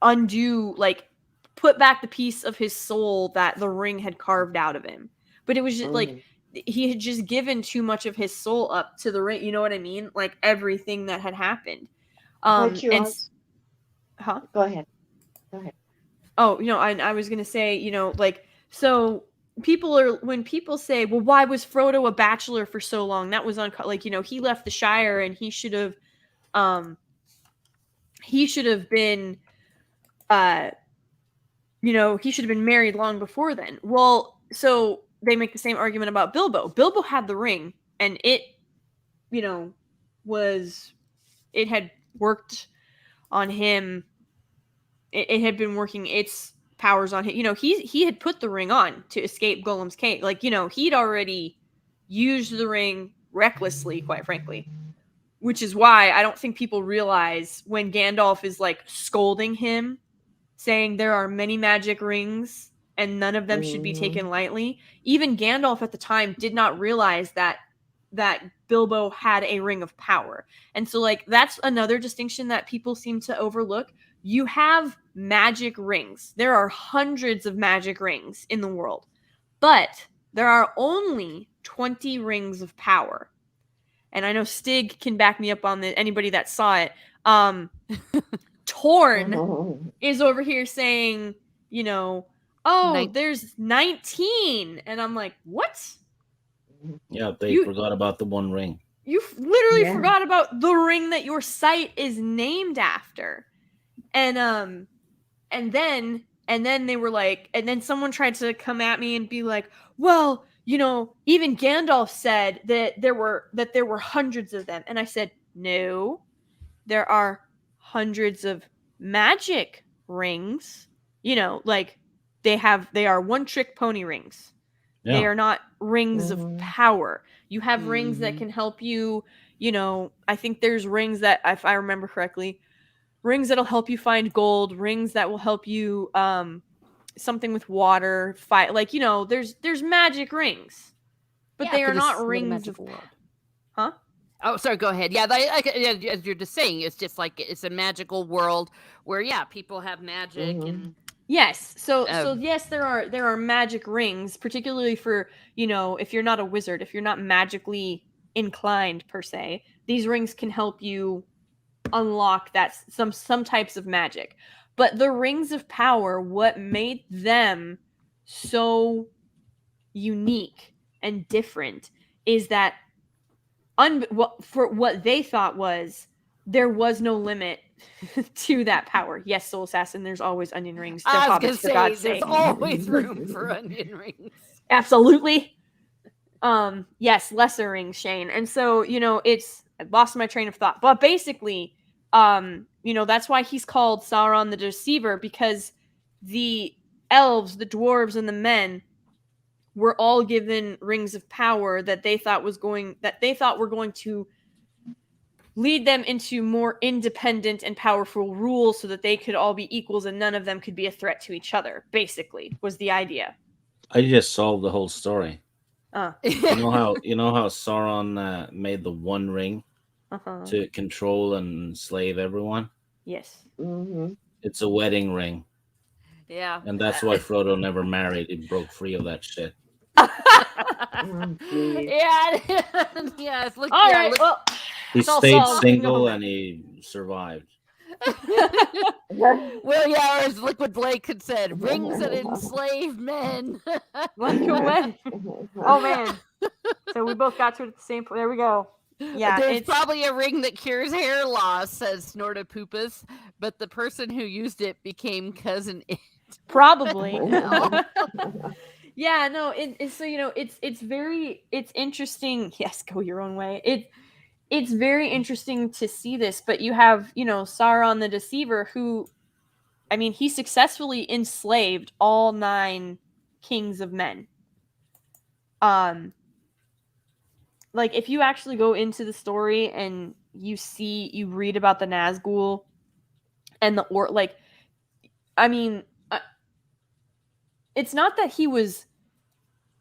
Speaker 3: undo, like, put back the piece of his soul that the ring had carved out of him. But it was just like, he had just given too much of his soul up to the ring. You know what I mean? Like, everything that had happened.
Speaker 2: But you
Speaker 3: And
Speaker 2: also,
Speaker 3: huh?
Speaker 2: go ahead.
Speaker 3: Oh, I was gonna say, like, so when people say, well, why was Frodo a bachelor for so long? That was like, he left the Shire and he should have been, he should have been married long before then. Well, so they make the same argument about Bilbo. Bilbo had the ring, and it, it had worked on him. It had been working its powers on him. He had put the ring on to escape Golem's cave. Like, he'd already used the ring recklessly, quite frankly. Which is why I don't think people realize when Gandalf is like scolding him, saying there are many magic rings and none of them should be taken lightly. Even Gandalf at the time did not realize that Bilbo had a ring of power. And so, like, that's another distinction that people seem to overlook. You have magic rings. There are hundreds of magic rings in the world, but there are only 20 rings of power. And I know Stig can back me up on anybody that saw it. Torn is over here saying, there's 19. And I'm like, what?
Speaker 4: Yeah, they forgot about the one ring.
Speaker 3: You literally forgot about the ring that your site is named after. And then they were like, and then someone tried to come at me and be like, well, even Gandalf said that there were hundreds of them. And I said, no, there are hundreds of magic rings. Like they are one-trick pony rings. Yeah. They are not rings of power. You have rings that can help you, I think there's rings that, if I remember correctly, rings that'll help you find gold, rings that will help you something with water, fight, like, there's magic rings. But they are not rings of
Speaker 1: world.
Speaker 3: Huh?
Speaker 1: Oh, sorry, go ahead. Yeah, as you're just saying, it's just like it's a magical world where people have magic and
Speaker 3: yes. So yes, there are magic rings, particularly for, if you're not a wizard, if you're not magically inclined per se, these rings can help you unlock that some types of magic. But the rings of power, what made them so unique and different is that for what they thought was there was no limit to that power. Yes, Soul Assassin, there's always onion rings.
Speaker 1: I was going to say, there's always room for onion rings.
Speaker 3: Absolutely. Yes, lesser rings, Shane. And so, I lost my train of thought. But basically, that's why he's called Sauron the Deceiver, because the elves, the dwarves, and the men were all given rings of power that they thought were going to lead them into more independent and powerful rules so that they could all be equals and none of them could be a threat to each other, basically, was the idea.
Speaker 4: I just solved the whole story. You know how Sauron made the one ring to control and enslave everyone?
Speaker 3: Yes.
Speaker 4: It's a wedding ring.
Speaker 1: Yeah.
Speaker 4: And that's why Frodo never married. He broke free of that shit.
Speaker 1: Yeah.
Speaker 3: All right. Well,
Speaker 4: he stayed single and he survived.
Speaker 1: Well, yeah, or as Liquid Blake had said, rings that enslave men.
Speaker 3: Like a wedding. Oh man. So we both got to it at the same point. There we go. Yeah,
Speaker 1: there's probably a ring that cures hair loss, says Snortopoopas, but the person who used it became cousin It.
Speaker 3: Probably. Yeah, no, so it's interesting. Yes, go your own way. It's very interesting to see this, but you have, Sauron the Deceiver, who, he successfully enslaved all 9 kings of men. Like, if you actually go into the story and you read about the Nazgul and it's not that he was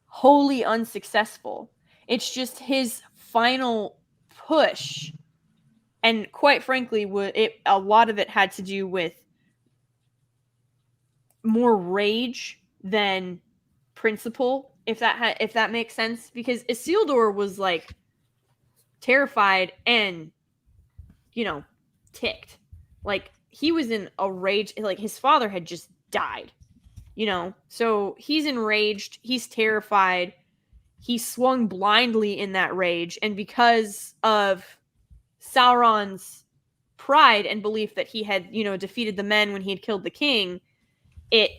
Speaker 3: wholly unsuccessful. It's just his final push, and quite frankly, a lot of it had to do with more rage than principle, if that makes sense, because Isildur was like terrified and ticked. Like, he was in a rage. Like, his father had just died, so he's enraged, he's terrified, he swung blindly in that rage, and because of Sauron's pride and belief that he had, defeated the men when he had killed the king, it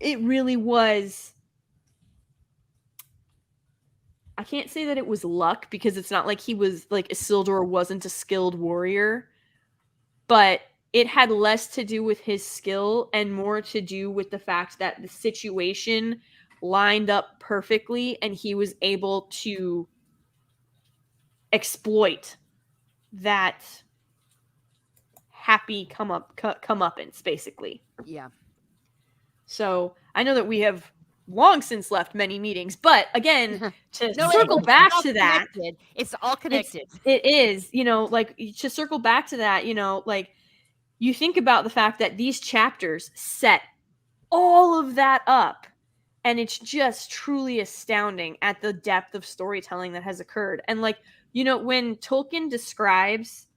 Speaker 3: really was, I can't say that it was luck, because it's not like he was, like, Isildur wasn't a skilled warrior, but it had less to do with his skill and more to do with the fact that the situation lined up perfectly and he was able to exploit that happy comeuppance, basically.
Speaker 1: Yeah.
Speaker 3: So I know that we have long since left many meetings, but again, to circle
Speaker 1: it's
Speaker 3: back
Speaker 1: all
Speaker 3: to that,
Speaker 1: connected. It's all connected.
Speaker 3: it is, like, to circle back to that, like, you think about the fact that these chapters set all of that up, and it's just truly astounding at the depth of storytelling that has occurred. And, like, when Tolkien describes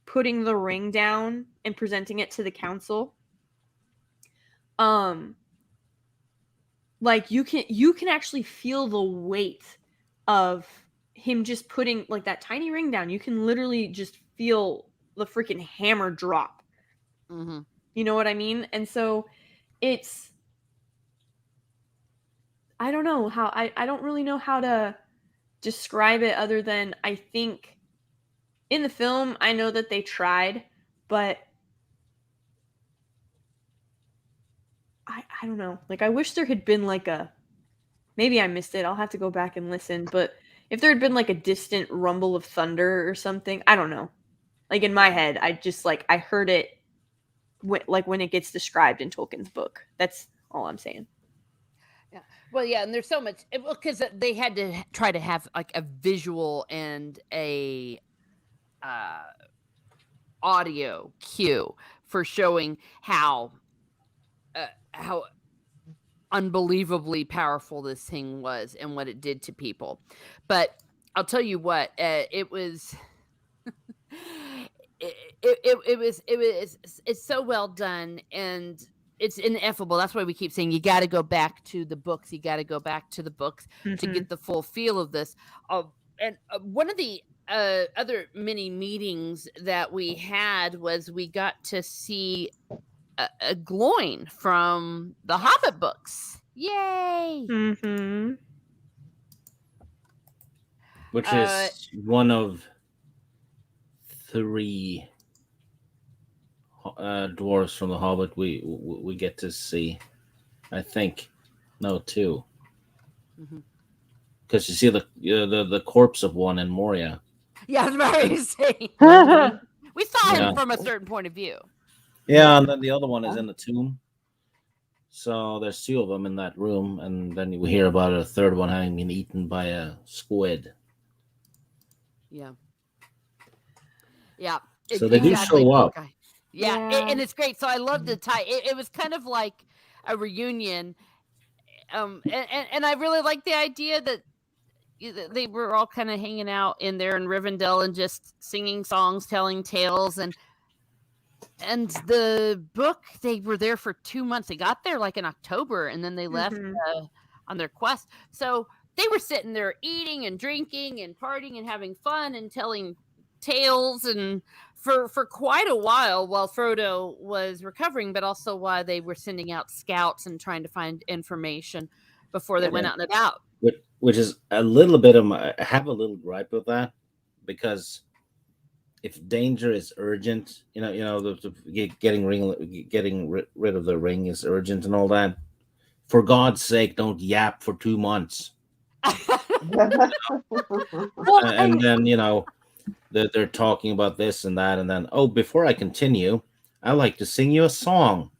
Speaker 3: putting the ring down and presenting it to the council, like, you can actually feel the weight of him just putting, like, that tiny ring down. You can literally just feel the freaking hammer drop.
Speaker 1: Mm-hmm.
Speaker 3: You know what I mean? And so it's, I don't know how, I don't really know how to describe it, other than I think in the film, I know that they tried, but I don't know. Like, I wish there had been, like, maybe I missed it. I'll have to go back and listen. But if there had been, like, a distant rumble of thunder or something, I don't know. Like, in my head, I just, like, I heard it when it gets described in Tolkien's book. That's all I'm saying.
Speaker 1: Yeah. Well, yeah, and there's so much, because they had to try to have, like, a visual and a audio cue for showing how unbelievably powerful this thing was and what it did to people. But I'll tell you what, it was. It's so well done, and it's ineffable. That's why we keep saying you got to go back to the books. You got to go back to the books to get the full feel of this. And one of the other mini meetings that we had was we got to see a Gloin from the Hobbit books. Yay!
Speaker 3: Mm-hmm.
Speaker 4: Which is one of 3 dwarves from the Hobbit we get to see. I think, no, 2. Because you see the corpse of one in Moria.
Speaker 1: Yeah, I was about to say. We saw him from a certain point of view.
Speaker 4: Yeah, and then the other one is in the tomb. So there's 2 of them in that room, and then we hear about a third one having been eaten by a squid.
Speaker 1: Yeah. Yeah.
Speaker 4: So they do show up.
Speaker 1: Yeah. And it's great. So I love the tie. It was kind of like a reunion. And I really like the idea that they were all kind of hanging out in there in Rivendell and just singing songs, telling tales, and the book, they were there for 2 months. They got there like in October, and then they left on their quest. So they were sitting there eating and drinking and partying and having fun and telling tales, and for quite a while Frodo was recovering, but also while they were sending out scouts and trying to find information before they went out and about.
Speaker 4: Which is a little bit of I have a little gripe with that, because if danger is urgent, getting rid of the ring is urgent and all that. For God's sake, don't yap for 2 months. And then they're talking about this and that, and then before I continue, I like to sing you a song.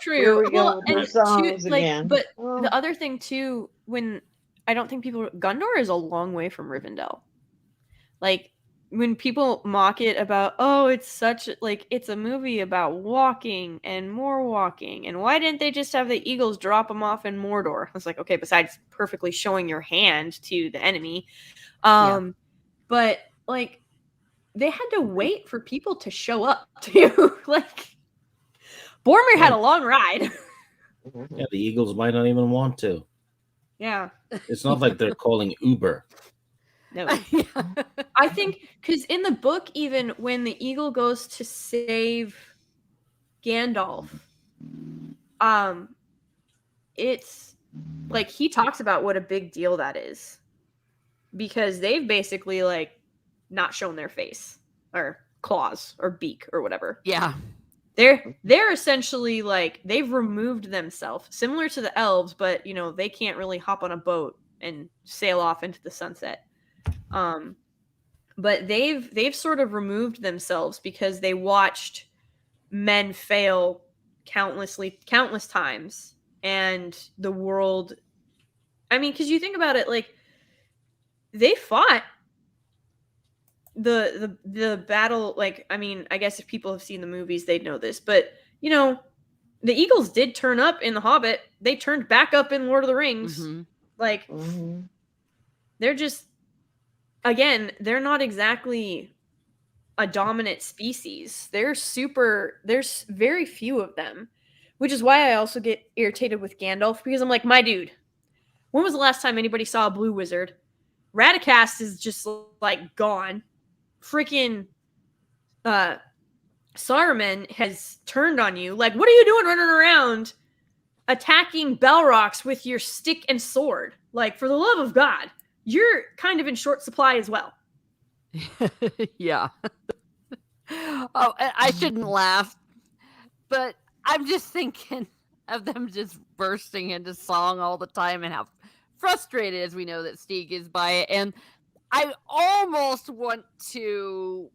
Speaker 3: True.
Speaker 2: Here we go with songs again.
Speaker 3: But the other thing too, when I don't think Gondor is a long way from Rivendell. Like, when people mock it about, it's such, like, it's a movie about walking and more walking, and why didn't they just have the eagles drop them off in Mordor? I was like, okay, besides perfectly showing your hand to the enemy. But, like, they had to wait for people to show up too. Like Boromir had a long ride.
Speaker 4: Yeah, the Eagles might not even want to.
Speaker 3: Yeah.
Speaker 4: It's not like they're calling Uber.
Speaker 3: No. I think because in the book, even when the eagle goes to save Gandalf, it's like he talks about what a big deal that is because they've basically like not shown their face or claws or beak or whatever.
Speaker 1: Yeah.
Speaker 3: They're essentially like they've removed themselves, similar to the elves, but you know, they can't really hop on a boat and sail off into the sunset. But they've sort of removed themselves because they watched men fail countless times, and the world, I mean, because you think about it, like they fought the battle, like, I mean, I guess if people have seen the movies they'd know this, but you know, the Eagles did turn up in The Hobbit. They turned back up in Lord of the Rings.
Speaker 1: Mm-hmm.
Speaker 3: Like they're just, again, they're not exactly a dominant species. There's very few of them, which is why I also get irritated with Gandalf, because I'm like, my dude, when was the last time anybody saw a blue wizard? Radagast is just like gone. Freaking Saruman has turned on you. Like, what are you doing running around attacking Balrogs with your stick and sword? Like, for the love of God, you're kind of in short supply as well.
Speaker 1: Yeah. Oh, I shouldn't laugh, but I'm just thinking of them just bursting into song all the time and how frustrated, as we know, that Stieg is by it. And I almost want to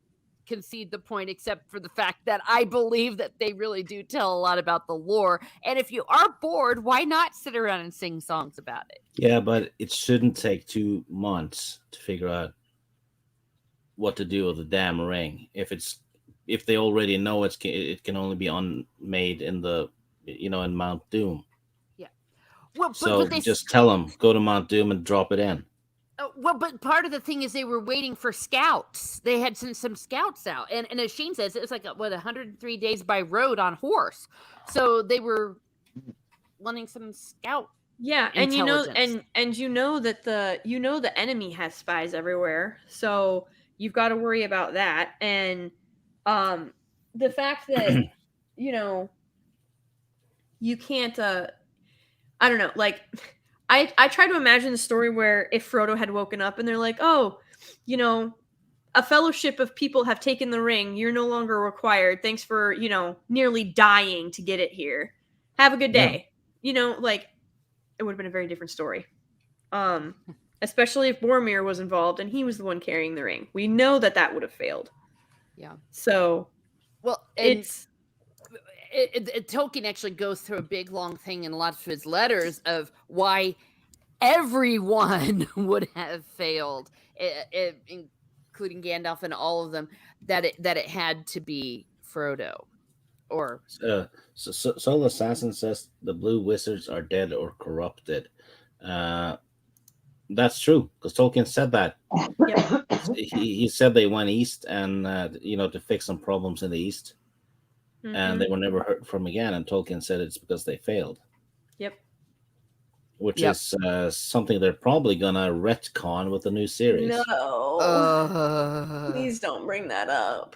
Speaker 1: concede the point, except for the fact that I believe that they really do tell a lot about the lore. And if you are bored, why not sit around and sing songs about it?
Speaker 4: Yeah, but it shouldn't take 2 months to figure out what to do with the damn ring. If they already know it can only be made in the in Mount Doom.
Speaker 1: Yeah. Well,
Speaker 4: so just tell them, go to Mount Doom and drop it in.
Speaker 1: Well, but part of the thing is they were waiting for scouts. They had sent some scouts out, and as Shane says, it was like 103 days by road on horse. So they were wanting some scout.
Speaker 3: Yeah, and you know that the enemy has spies everywhere, so you've got to worry about that. And the fact that you can't. I don't know, like. I try to imagine the story where if Frodo had woken up and they're like, oh, a fellowship of people have taken the ring. You're no longer required. Thanks for, nearly dying to get it here. Have a good day. Yeah. Like, it would have been a very different story. Especially if Boromir was involved and he was the one carrying the ring. We know that would have failed. Yeah. So,
Speaker 1: well, Tolkien actually goes through a big long thing in lots of his letters of why everyone would have failed, including Gandalf and all of them, that it had to be Frodo. Or
Speaker 4: Soul Assassin says the blue wizards are dead or corrupted. That's true, because Tolkien said that. Yep. He said they went east and to fix some problems in the east. Mm-hmm. And they were never heard from again. And Tolkien said it's because they failed.
Speaker 3: Yep.
Speaker 4: Which is something they're probably gonna retcon with the new series.
Speaker 3: No, please don't bring that up.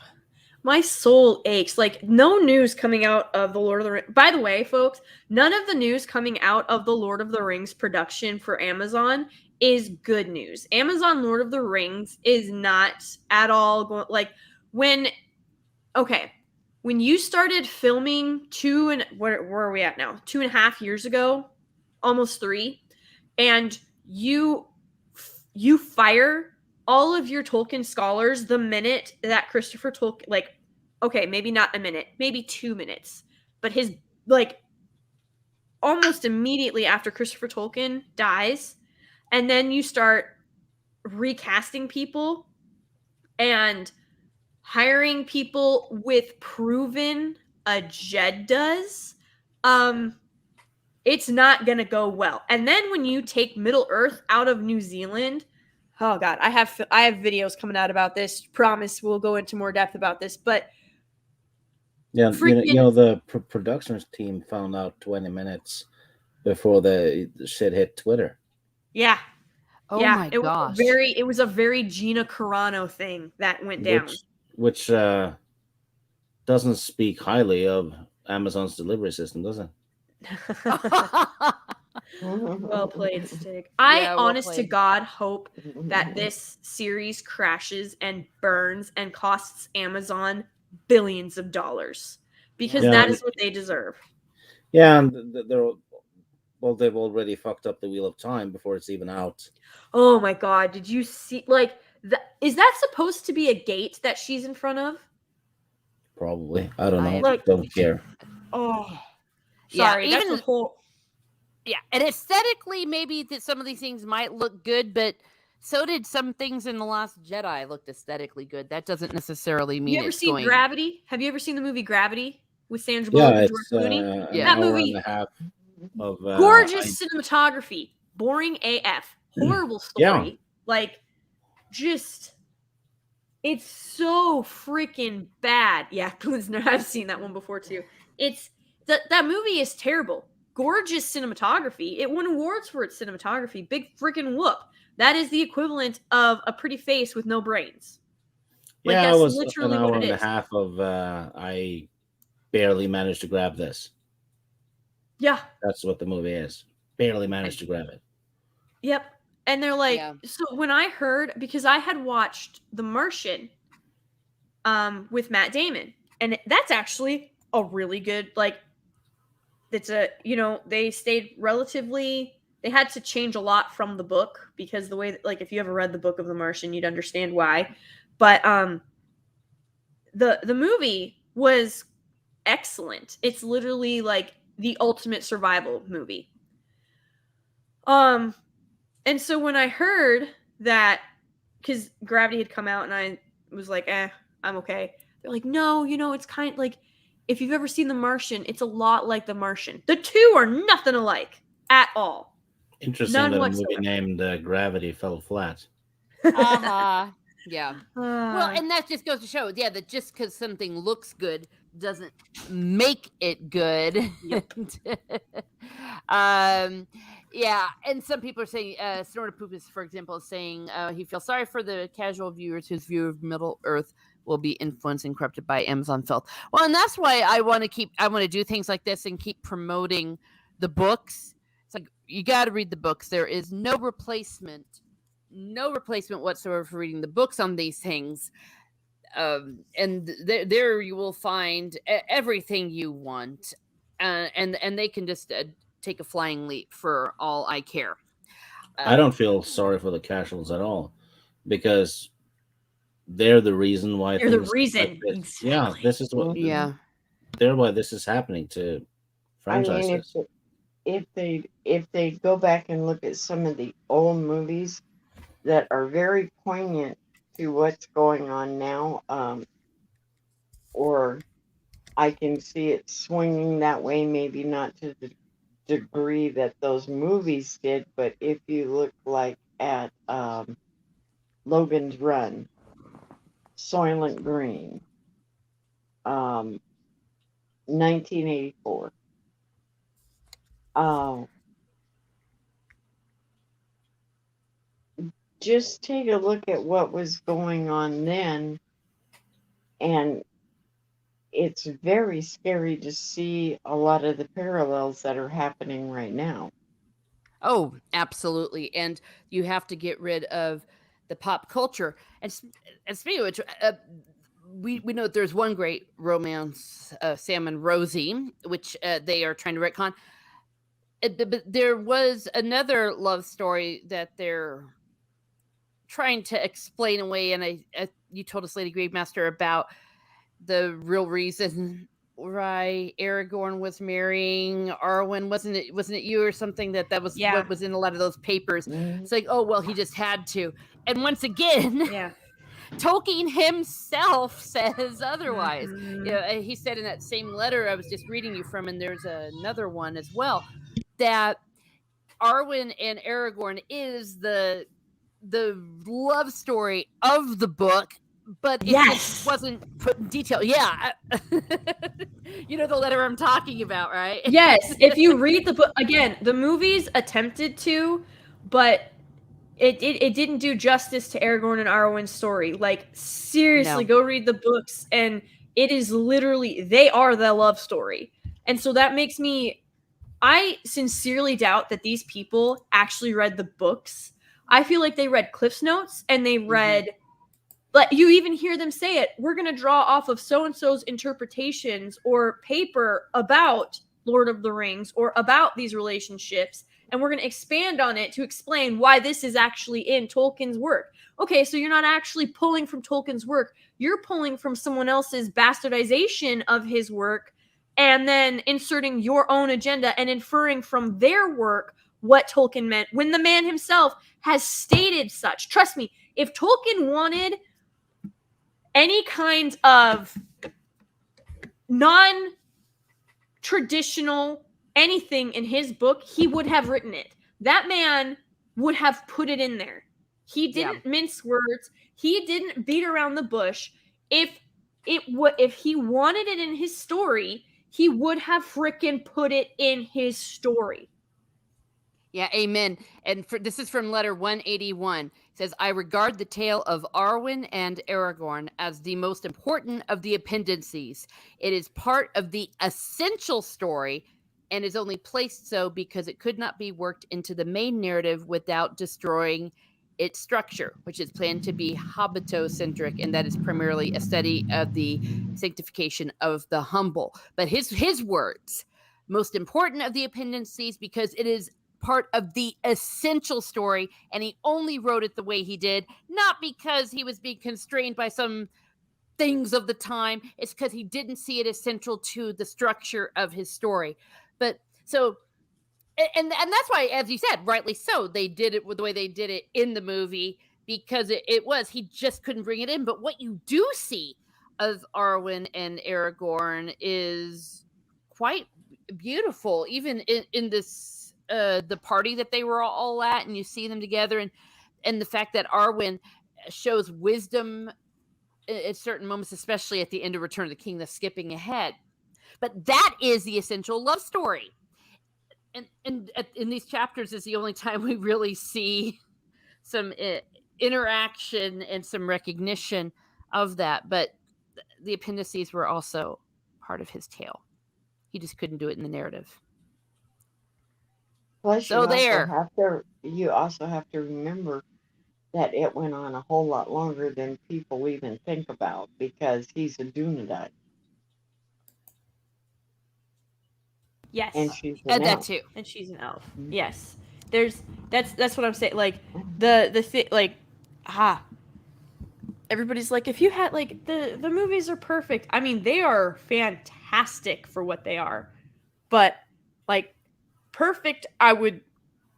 Speaker 3: My soul aches. Like, no news coming out of the Lord of the Rings. By the way, folks, none of the news coming out of the Lord of the Rings production for Amazon is good news. Amazon Lord of the Rings is not at all going. Like, when you started filming where are we at now? 2.5 years ago, almost 3, and you fire all of your Tolkien scholars the minute that Christopher Tolkien, like, okay, maybe not a minute, maybe 2 minutes, but his, like, almost immediately after Christopher Tolkien dies, and then you start recasting people and hiring people with proven agendas, it's not going to go well. And then when you take Middle Earth out of New Zealand, oh god, I have videos coming out about this. Promise we'll go into more depth about this, but
Speaker 4: Yeah,
Speaker 3: freaking
Speaker 4: the productions team found out 20 minutes before the shit hit Twitter.
Speaker 3: yeah.
Speaker 1: Oh
Speaker 3: Yeah,
Speaker 1: my
Speaker 3: it was
Speaker 1: gosh.
Speaker 3: it was a very Gina Carano thing that went down.
Speaker 4: Which doesn't speak highly of Amazon's delivery system, does it?
Speaker 3: Well played, Stig.
Speaker 1: Yeah,
Speaker 3: I
Speaker 1: well
Speaker 3: honest to
Speaker 1: played.
Speaker 3: God hope that this series crashes and burns and costs Amazon billions of dollars, because
Speaker 4: Yeah.
Speaker 3: that is what they deserve.
Speaker 4: Yeah, and they've already fucked up the Wheel of Time before it's even out.
Speaker 3: Oh my god, did you see, like, is that supposed to be a gate that she's in front of?
Speaker 4: Probably. I don't know.
Speaker 3: Like-
Speaker 4: Don't care.
Speaker 3: Oh,
Speaker 1: Yeah,
Speaker 3: sorry, that's
Speaker 1: even-
Speaker 3: a whole.
Speaker 1: Yeah, and aesthetically, maybe that some of these things might look good, but so did some things in The Last Jedi looked aesthetically good. That doesn't necessarily mean
Speaker 3: You ever
Speaker 1: it's
Speaker 3: seen
Speaker 1: going.
Speaker 3: Gravity? Have you ever seen the movie Gravity with Sandra Bullock and George
Speaker 4: It's
Speaker 3: Clooney?
Speaker 4: an
Speaker 1: Yeah.
Speaker 3: That
Speaker 4: hour
Speaker 3: movie-
Speaker 4: and a half of
Speaker 3: Gorgeous cinematography, boring AF, horrible story.
Speaker 4: Yeah.
Speaker 3: Like, just, it's so freaking bad. Yeah, I've seen that one before too. It's that movie is terrible. Gorgeous cinematography. It won awards for its cinematography. Big freaking whoop. That is the equivalent of a pretty face with no brains. Like,
Speaker 4: Yeah,
Speaker 3: that's
Speaker 4: it was
Speaker 3: literally
Speaker 4: an hour
Speaker 3: what it
Speaker 4: and a
Speaker 3: is.
Speaker 4: half of I barely managed to grab this.
Speaker 3: Yeah.
Speaker 4: That's what the movie is. Barely managed to grab it.
Speaker 3: Yep. And they're like,
Speaker 1: Yeah.
Speaker 3: so when I heard, because I had watched The Martian with Matt Damon, and that's actually a really good, like, it's a, they stayed relatively, they had to change a lot from the book, because the way that, like, if you ever read the book of The Martian, you'd understand why. But the movie was excellent. It's literally like the ultimate survival movie. And so when I heard that, because Gravity had come out and I was like, I'm okay. They're like, no, it's kind of like, if you've ever seen The Martian, it's a lot like The Martian. The two are nothing alike at all.
Speaker 4: Interesting
Speaker 3: None
Speaker 4: that a
Speaker 3: whatsoever.
Speaker 4: movie named Gravity fell flat.
Speaker 1: Uh-huh. Yeah. Well,
Speaker 3: Uh,
Speaker 1: and that just goes to show, yeah, that just because something looks good doesn't make it good.
Speaker 3: Yep.
Speaker 1: Yeah, and some people are saying, Snorta Poopus, for example, is saying he feels sorry for the casual viewers whose view of Middle Earth will be influenced and corrupted by Amazon filth. Well, and that's why I want to do things like this and keep promoting the books. It's like, you got to read the books. There is no replacement whatsoever for reading the books on these things. And there you will find everything you want, and they can just take a flying leap for all I care.
Speaker 4: I don't feel sorry for the casuals at all, because they're the reason why
Speaker 3: They're the
Speaker 4: things
Speaker 3: reason.
Speaker 4: like this.
Speaker 3: Exactly.
Speaker 4: Yeah, this is what.
Speaker 1: Yeah.
Speaker 4: They're why this is happening to franchises.
Speaker 2: I mean, if they go back and look at some of the old movies that are very poignant to what's going on now, or I can see it swinging that way, maybe not to the degree that those movies did, but if you look like at Logan's Run, Soylent Green, 1984. Just take a look at what was going on then, and it's very scary to see a lot of the parallels that are happening right now.
Speaker 1: Oh, absolutely. And you have to get rid of the pop culture. And speaking of which, we know that there's one great romance, Sam and Rosie, which they are trying to retcon. But there was another love story that they're trying to explain away. And you told us, Lady Gravemaster, about the real reason why Aragorn was marrying Arwen. Wasn't it you or something that was
Speaker 3: Yeah.
Speaker 1: what was in a lot of those papers?
Speaker 2: Mhm.
Speaker 1: It's like, oh well, he just had to. And once again,
Speaker 3: Yeah.
Speaker 1: Tolkien himself says otherwise.
Speaker 3: Mhm.
Speaker 1: He said in that same letter I was just reading you from, and there's another one as well, that Arwen and Aragorn is the the love story of the book, but it just wasn't put in detail. Yeah. You know the letter I'm talking about, right?
Speaker 3: Yes. If you read the book, again, the movies attempted to, but it didn't do justice to Aragorn and Arwen's story. Like, seriously, go read the books, and it is literally, they are the love story. And so that makes me, I sincerely doubt that these people actually read the books. I feel like they read Cliff's Notes, and they read, but you even hear them say it, we're going to draw off of so-and-so's interpretations or paper about Lord of the Rings or about these relationships, and we're going to expand on it to explain why this is actually in Tolkien's work. Okay, so you're not actually pulling from Tolkien's work. You're pulling from someone else's bastardization of his work and then inserting your own agenda and inferring from their work what Tolkien meant when the man himself has stated such. Trust me, if Tolkien wanted any kind of non-traditional anything in his book, he would have written it. That man would have put it in there. He didn't mince words. He didn't beat around the bush. If he wanted it in his story, he would have frickin' put it in his story.
Speaker 1: Yeah, amen. And this is from letter 181. It says, I regard the tale of Arwen and Aragorn as the most important of the appendices. It is part of the essential story and is only placed so because it could not be worked into the main narrative without destroying its structure, which is planned to be hobbito-centric, and that is primarily a study of the sanctification of the humble. But his words, most important of the appendices because it is part of the essential story, and he only wrote it the way he did, not because he was being constrained by some things of the time. It's because he didn't see it as central to the structure of his story. But so, and that's why, as you said, rightly so, they did it with the way they did it in the movie, because he just couldn't bring it in. But what you do see of Arwen and Aragorn is quite beautiful, even in this the party that they were all at, and you see them together, and the fact that Arwen shows wisdom at certain moments, especially at the end of Return of the King, that's skipping ahead. But that is the essential love story. And in these chapters is the only time we really see some interaction and some recognition of that. But the appendices were also part of his tale. He just couldn't do it in the narrative.
Speaker 2: Plus,
Speaker 1: so
Speaker 2: you also have to remember that it went on a whole lot longer than people even think about, because he's a Dunedain.
Speaker 3: Yes,
Speaker 2: and she's an elf.
Speaker 1: That too,
Speaker 3: and she's an elf.
Speaker 2: Mm-hmm.
Speaker 3: Yes, that's what I'm saying. Like the thing, like everybody's like, if you had like the movies are perfect. I mean, they are fantastic for what they are, but like perfect, I would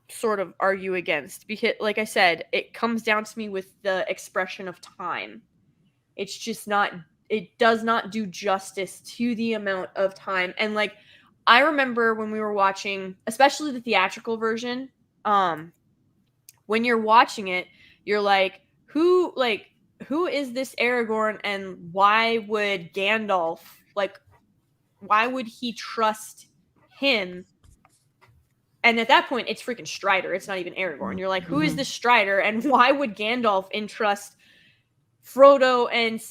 Speaker 3: sort of argue against, because like I said, it comes down to me with the expression of time. It's just not, it does not do justice to the amount of time. And like, I remember when we were watching, especially the theatrical version, when you're watching it, you're like, who is this Aragorn, and why would Gandalf, like, why would he trust him? And at that point, it's freaking Strider. It's not even Aragorn. You're like, who is this Strider, and why would Gandalf entrust Frodo and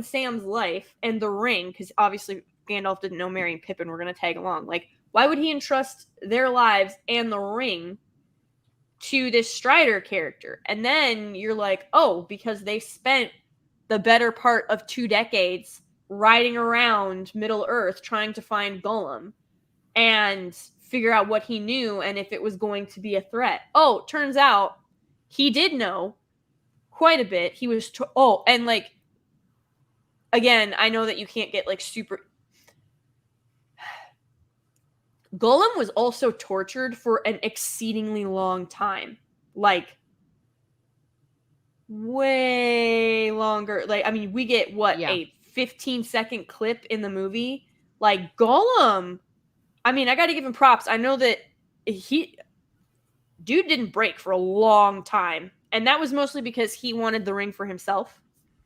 Speaker 3: Sam's life and the ring? Because obviously Gandalf didn't know Merry and Pippin were going to tag along. Like, why would he entrust their lives and the ring to this Strider character? And then you're like, oh, because they spent the better part of 2 decades riding around Middle Earth trying to find Gollum and figure out what he knew and if it was going to be a threat. Oh, turns out he did know quite a bit. He was and like, again, I know that you can't get like super. Gollum was also tortured for an exceedingly long time, like way longer. Like, I mean, we get a 15-second clip in the movie. Like, Gollum, I mean, I got to give him props. I know that dude didn't break for a long time And that was mostly because he wanted the ring for himself.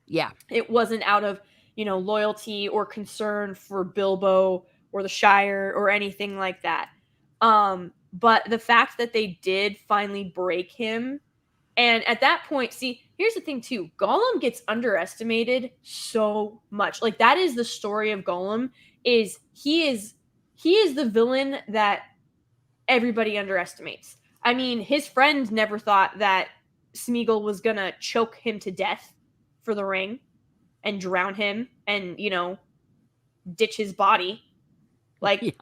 Speaker 1: Yeah.
Speaker 3: It wasn't out of, loyalty or concern for Bilbo or the Shire or anything like that. But the fact that they did finally break him, and at that point, see, here's the thing too. Gollum gets underestimated so much. Like, that is the story of Gollum, is he is the villain that everybody underestimates. I mean, his friend never thought that Smeagol was gonna choke him to death for the ring and drown him and, ditch his body. Like,
Speaker 1: yeah.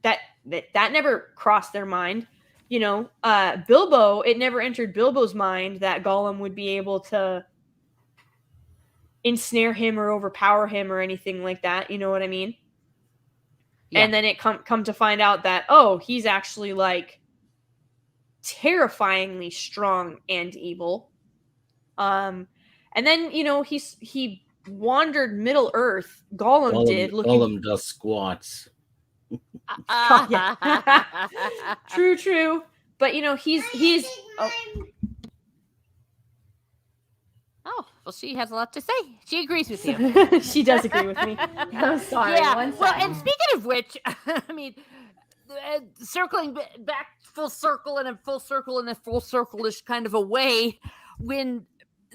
Speaker 3: that never crossed their mind. Bilbo, it never entered Bilbo's mind that Gollum would be able to ensnare him or overpower him or anything like that. You know what I mean? Yeah. And then it come to find out that, he's actually like terrifyingly strong and evil. And then, he wandered Middle Earth. Gollum
Speaker 4: does squats.
Speaker 3: True. But he's
Speaker 1: well, she has a lot to say. She agrees with you.
Speaker 3: She does agree with me. I'm sorry.
Speaker 1: Yeah. Well, and speaking of which, I mean, circling back full circle in a full circle-ish kind of a way, when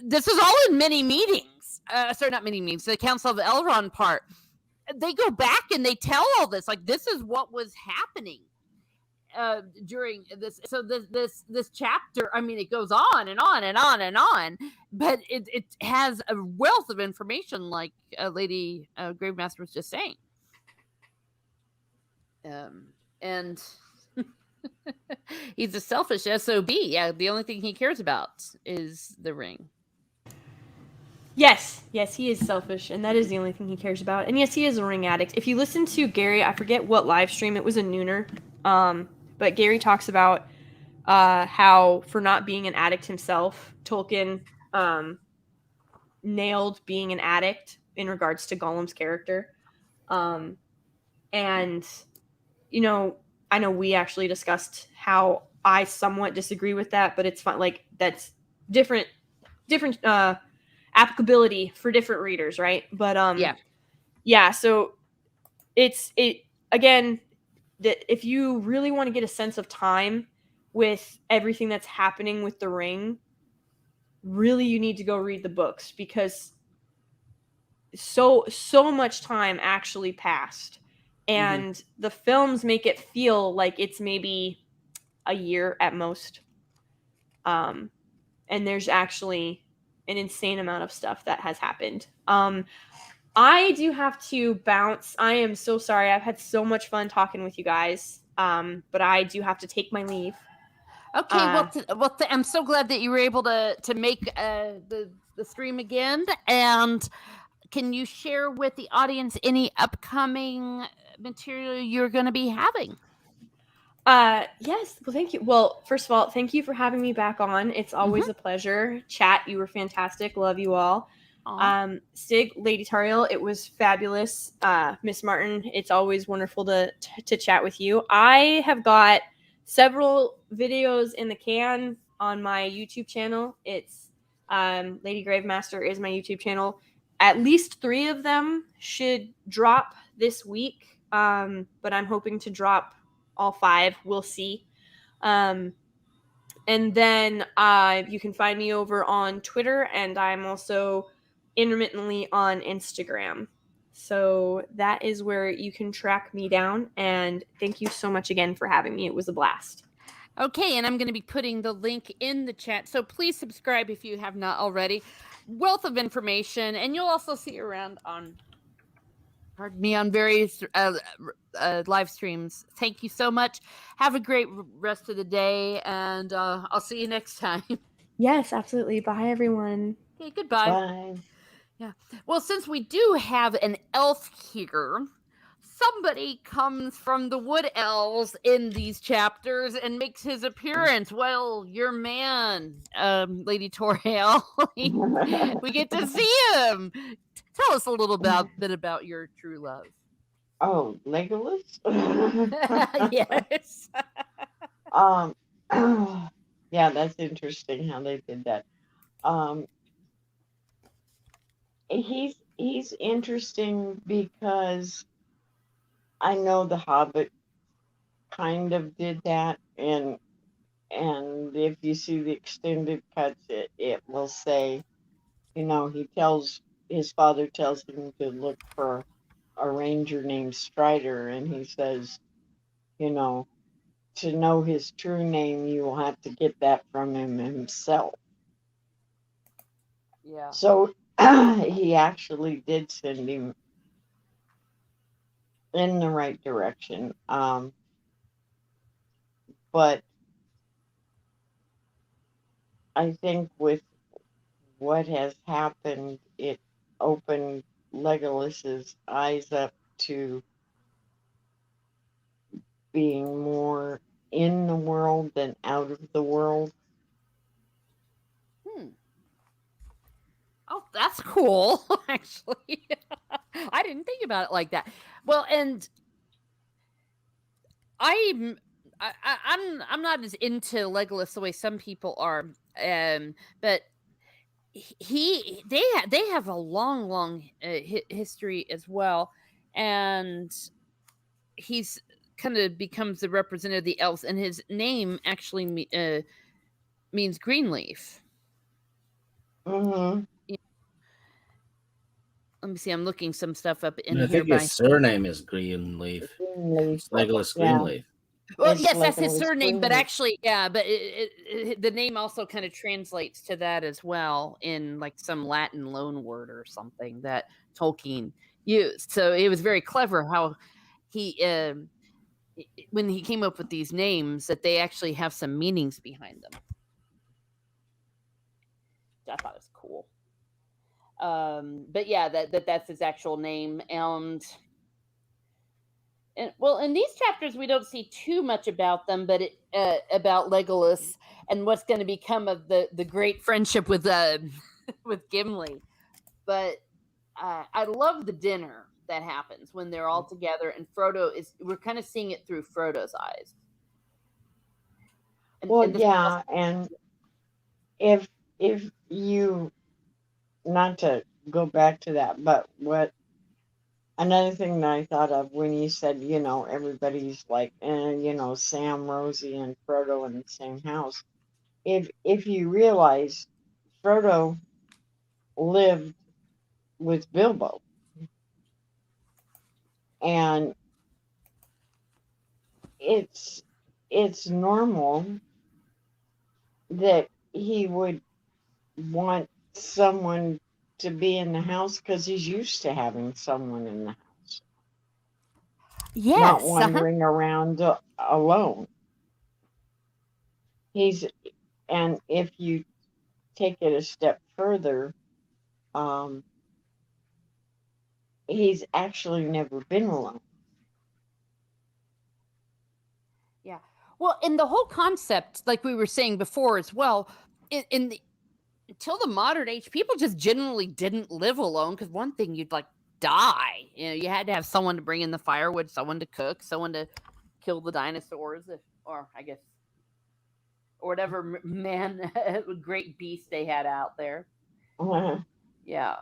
Speaker 1: this is all in many meetings. Sorry, not many meetings. The Council of Elrond part. They go back and they tell all this. Like, this is what was happening during this. So this chapter, I mean, it goes on and on and on and on, but it has a wealth of information, like Lady Gravemaster was just saying. And he's a selfish SOB. Yeah, the only thing he cares about is the ring.
Speaker 3: Yes, he is selfish, and that is the only thing he cares about. And yes, he is a ring addict. If you listen to Gary, I forget what live stream, it was a nooner, but Gary talks about how, for not being an addict himself, Tolkien nailed being an addict in regards to Gollum's character. And, I know we actually discussed how I somewhat disagree with that, but it's fun. Like, that's different applicability for different readers, right? But so again, that if you really want to get a sense of time with everything that's happening with the ring, really you need to go read the books, because so much time actually passed, and the films make it feel like it's maybe a year at most, and there's actually an insane amount of stuff that has happened. I do have to bounce. I am so sorry. I've had so much fun talking with you guys. But I do have to take my leave.
Speaker 1: Okay. I'm so glad that you were able to make the stream again. And can you share with the audience any upcoming material you're going to be having?
Speaker 3: Yes. Well, thank you. Well, first of all, thank you for having me back on. It's always a pleasure. Chat, you were fantastic. Love you all. Stig, Lady Tariel, it was fabulous. Miss Martin, it's always wonderful to chat with you. I have got several videos in the can on my YouTube channel. It's Lady Gravemaster is my YouTube channel. At least 3 of them should drop this week, but I'm hoping to drop all 5. We'll see. And then you can find me over on Twitter, and I'm also intermittently on Instagram. So that is where you can track me down. And thank you so much again for having me. It was a blast.
Speaker 1: Okay, and I'm going to be putting the link in the chat. So please subscribe if you have not already. Wealth of information, and you'll also see around on various live streams. Thank you so much. Have a great rest of the day, and I'll see you next time.
Speaker 3: Yes, absolutely. Bye, everyone.
Speaker 1: Okay, goodbye.
Speaker 2: Bye.
Speaker 1: Yeah. Well, since we do have an elf here, somebody comes from the wood elves in these chapters and makes his appearance. Well, your man, Lady Torhale, we get to see him. Tell us a little bit about your true love.
Speaker 2: Oh, Legolas?
Speaker 1: Yes.
Speaker 2: Yeah, that's interesting how they did that. Um, he's interesting because I know the Hobbit kind of did that, and if you see the extended cuts, it will say, he tells his father tells him to look for a ranger named Strider, and he says, you know, to know his true name, you will have to get that from him himself.
Speaker 1: Yeah.
Speaker 2: So he actually did send him in the right direction. But I think with what has happened, it opened Legolas's eyes up to being more in the world than out of the world.
Speaker 1: Hmm. Oh, that's cool. Actually, I didn't think about it like that. Well, and I'm I'm not as into Legolas the way some people are. But they have a long history as well, and he's kind of becomes the representative of the elves, and his name actually means green leaf.
Speaker 2: Mm-hmm.
Speaker 1: Let me see. I'm looking some stuff up in
Speaker 4: I
Speaker 1: here
Speaker 4: think
Speaker 1: by.
Speaker 4: his surname is Greenleaf.
Speaker 2: Greenleaf.
Speaker 4: It's Legolas
Speaker 2: Yeah,
Speaker 4: Greenleaf.
Speaker 1: Well,
Speaker 2: it's
Speaker 1: yes, that's his
Speaker 2: Legolas
Speaker 1: surname, but
Speaker 2: Greenleaf.
Speaker 1: actually, yeah, but the name also kind of translates to that as well in like some Latin loan word or something that Tolkien used. So it was very clever how he, when he came up with these names, that they actually have some meanings behind them. I thought it was cool. But yeah, that's his actual name, and well, in these chapters we don't see too much about them, but about Legolas and what's going to become of the great friendship with with Gimli. But I love the dinner that happens when they're all together, and Frodo is. We're kind of seeing it through Frodo's eyes.
Speaker 2: Well,
Speaker 1: And this
Speaker 2: yeah, and if you, not to go back to that, but what another thing that I thought of when you said, everybody's like, Sam, Rosie, and Frodo in the same house. If you realize Frodo lived with Bilbo, and it's it's normal that he would want someone to be in the house because he's used to having someone in the house, not
Speaker 1: yes,
Speaker 2: wandering around alone. He's and if you take it a step further, um, he's actually never been alone.
Speaker 1: yeah. Well, in the whole concept, like we were saying before as well, in the until the modern age, people just generally didn't live alone because one thing you'd like die. You had to have someone to bring in the firewood, someone to cook, someone to kill the dinosaurs, or I guess, or whatever man great beast they had out there. Yeah.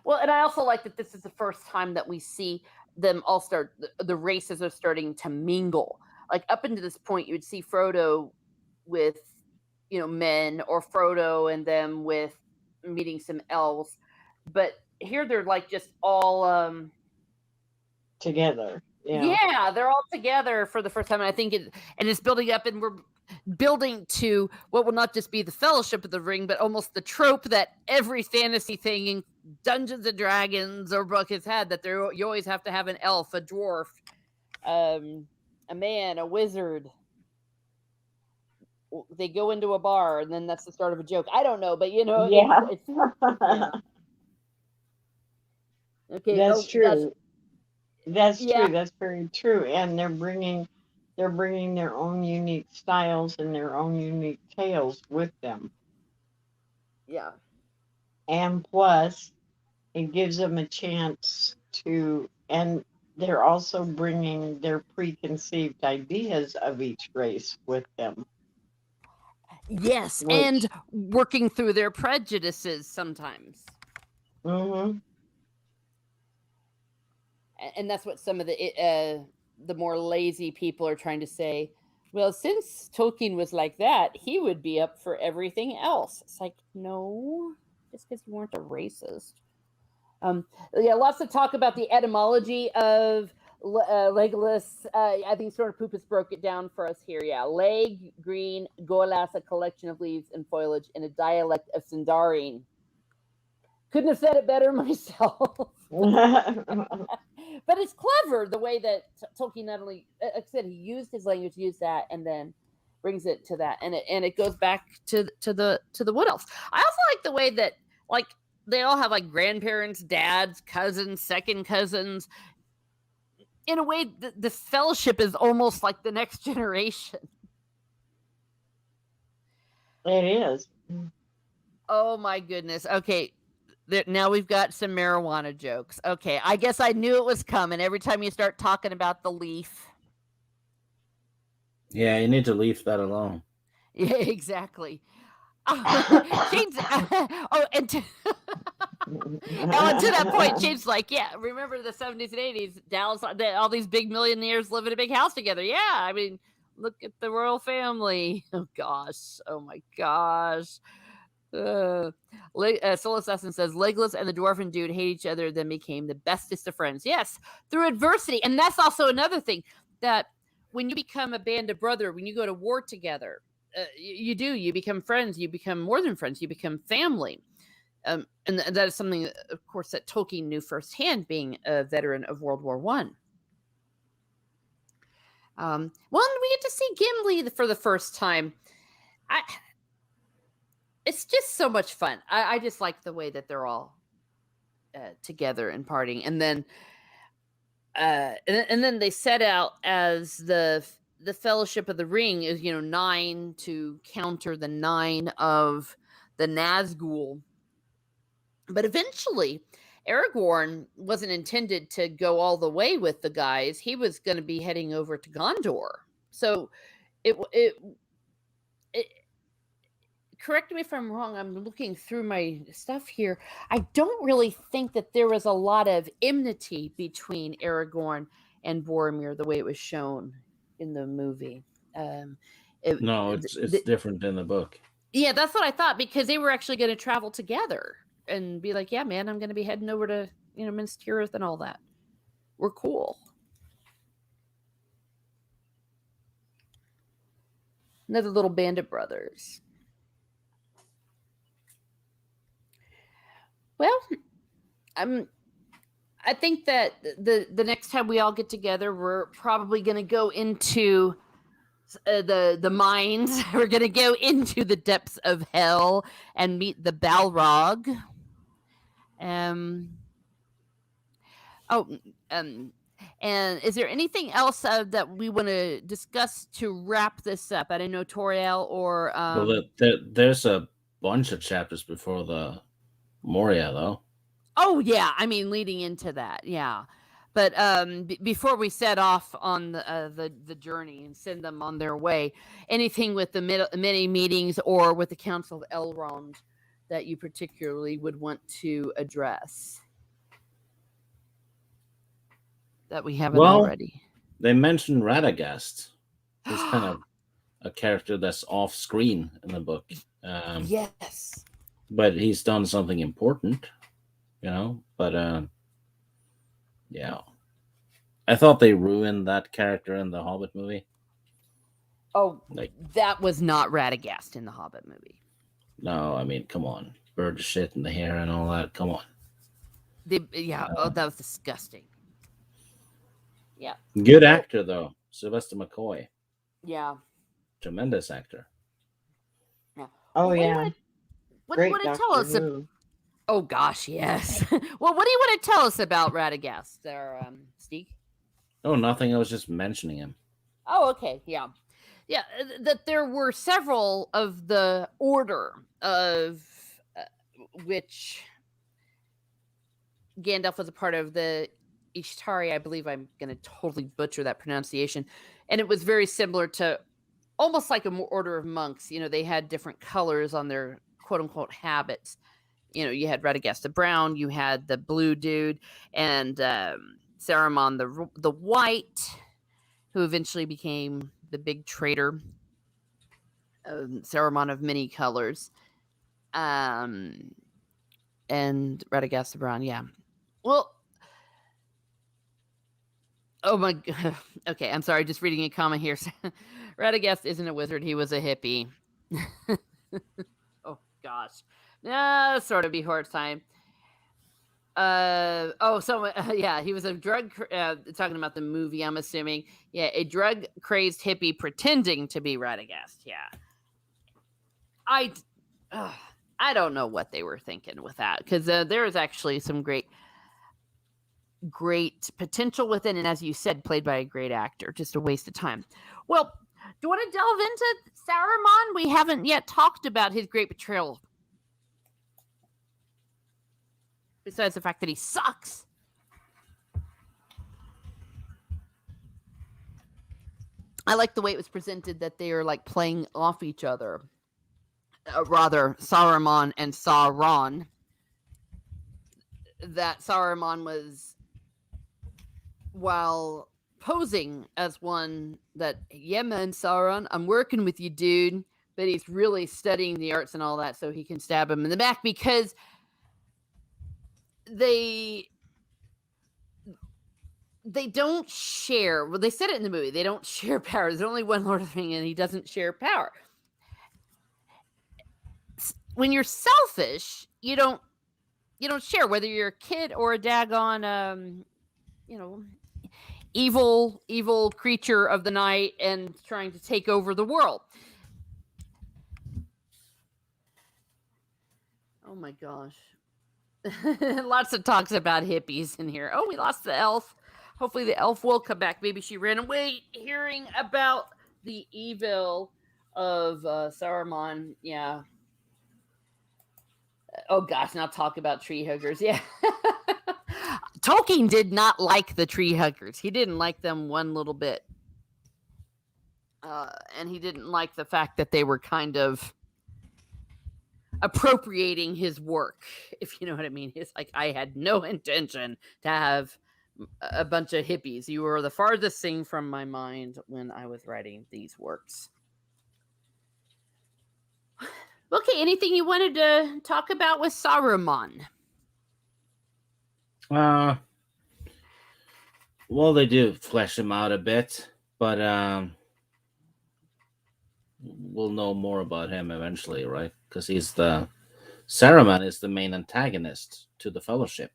Speaker 1: Well, and I also like that this is the first time that we see them all start. The races are starting to mingle. Like up until this point, you'd see Frodo with, men, or Frodo and them with meeting some elves, but here they're like just all.
Speaker 2: Together. Yeah.
Speaker 1: Yeah, they're all together for the first time, and I think it's building up, and we're building to what will not just be the Fellowship of the Ring, but almost the trope that every fantasy thing in Dungeons and Dragons or book has had, that there you always have to have an elf, a dwarf, a man, a wizard. They go into a bar, and then that's the start of a joke. I don't know, but
Speaker 2: Yeah.
Speaker 1: it's yeah. Okay.
Speaker 2: That's
Speaker 1: Oh, that's
Speaker 2: true. That's
Speaker 1: yeah,
Speaker 2: true. That's very true. And they're bringing their own unique styles and their own unique tales with them.
Speaker 1: yeah.
Speaker 2: And plus, it gives them a chance and they're also bringing their preconceived ideas of each race with them.
Speaker 1: Yes,
Speaker 2: Which,
Speaker 1: and working through their prejudices sometimes.
Speaker 2: mm-hmm.
Speaker 1: And that's what some of the more lazy people are trying to say. Well, since Tolkien was like that, he would be up for everything else. It's like, no, just because you weren't a racist. Yeah, lots of talk about the etymology of Legolas. I think Sort of Poopus broke it down for us here. Yeah, leg, green, golas, a collection of leaves and foliage in a dialect of Sindarin. Couldn't have said it better myself. But it's clever the way that Tolkien not only, like I said, he used his language, used that, and then brings it to that, and it goes back to the wood elves. I also like the way that like they all have like grandparents, dads, cousins, second cousins. In a way, the fellowship is almost like the next generation.
Speaker 2: It is.
Speaker 1: Oh my goodness. Okay. Now we've got some marijuana jokes. Okay, I guess I knew it was coming every time you start talking about the leaf.
Speaker 4: Yeah, you need to leave that alone.
Speaker 1: Yeah, exactly. Shane's, and to that point, Shane's like, yeah, remember the 70s and 80s, Dallas, all these big millionaires live in a big house together. Yeah, I mean, look at the royal family. Oh, gosh. Oh, my gosh. Soul Assassin says Legolas and the dwarven dude hate each other, then became the bestest of friends. Yes, through adversity. And that's also another thing that when you become a band of brothers, when you go to war together, you become friends, you become more than friends, you become family. And that is something, of course, that Tolkien knew firsthand, being a veteran of World War One. Well, and we get to see Gimli for the first time. It's just so much fun. I just like the way that they're all together and partying, and then they set out as the Fellowship of the Ring is 9 to counter the 9 of the Nazgul. But eventually, Aragorn wasn't intended to go all the way with the guys. He was going to be heading over to Gondor. So it correct me if I'm wrong. I'm looking through my stuff here. I don't really think that there was a lot of enmity between Aragorn and Boromir the way it was shown in the movie.
Speaker 4: No, it's different in the book.
Speaker 1: Yeah, that's what I thought, because they were actually going to travel together and be like, yeah, man, I'm going to be heading over to, Minas Tirith and all that. We're cool. Another little band of brothers. Well, I think that the next time we all get together, we're probably going to go into the mines. We're going to go into the depths of hell and meet the Balrog. And is there anything else that we want to discuss to wrap this up? I don't know, Toriel or
Speaker 4: Well, there's a bunch of chapters before the Moria, though.
Speaker 1: Oh yeah, I mean, leading into that, yeah. But before we set off on the journey and send them on their way, anything with the mini meetings or with the Council of Elrond that you particularly would want to address that we haven't already?
Speaker 4: They mentioned Radagast. He's kind of a character that's off screen in the book.
Speaker 1: Yes,
Speaker 4: but he's done something important. But yeah, I thought they ruined that character in the Hobbit movie.
Speaker 1: Oh, that was not Radagast in the Hobbit movie.
Speaker 4: No, I mean, come on, bird shit in the hair and all that. Come on.
Speaker 1: That was disgusting. Yeah.
Speaker 4: Good actor though, Sylvester McCoy.
Speaker 1: Yeah.
Speaker 4: Tremendous actor.
Speaker 1: Yeah.
Speaker 2: Oh yeah.
Speaker 1: What do you want to tell us? Oh gosh, yes. Well, what do you want to tell us about Radagast there, Steve?
Speaker 4: Oh, nothing. I was just mentioning him.
Speaker 1: Oh, okay. Yeah. Yeah. That there were several of the order of which Gandalf was a part of, the Ishtari. I believe I'm going to totally butcher that pronunciation. And it was very similar to almost like order of monks. They had different colors on their quote unquote habits. You had Radagast the brown, you had the blue dude, and Saruman the white, who eventually became the big traitor. Saruman of many colors. And Radagast the brown, yeah. Well, oh my god. Okay, I'm sorry, just reading a comment here. Radagast isn't a wizard, he was a hippie. Oh gosh. Sort of be hard time. Yeah, he was a drug talking about the movie, I'm assuming. Yeah, a drug crazed hippie pretending to be Radagast. Yeah. I don't know what they were thinking with that, because there is actually some great potential within, and as you said, played by a great actor. Just a waste of time. Well, do you want to delve into Saruman? We haven't yet talked about his great betrayal. Besides the fact that he sucks. I like the way it was presented, that they are like playing off each other. Rather, Saruman and Sauron. That Saruman was, while posing as one that, yeah, man, Sauron, I'm working with you, dude. But he's really studying the arts and all that so he can stab him in the back, because they don't share. Well, they said it in the movie. They don't share power. There's only one Lord of the Rings, and he doesn't share power. When you're selfish, you don't share, whether you're a kid or a daggone, evil creature of the night and trying to take over the world. Oh my gosh. Lots of talks about hippies in here. Oh, we lost the elf. Hopefully the elf will come back. Maybe she ran away hearing about the evil of Saruman. Yeah. Oh gosh, now talk about tree huggers. Yeah. Tolkien did not like the tree huggers. He didn't like them one little bit. And he didn't like the fact that they were kind of appropriating his work, if you know what I mean. It's like, I had no intention to have a bunch of hippies. You were the farthest thing from my mind when I was writing these works. Okay, anything you wanted to talk about with Saruman?
Speaker 4: Well, they do flesh him out a bit, but we'll know more about him eventually, right? Because Saruman is the main antagonist to the Fellowship.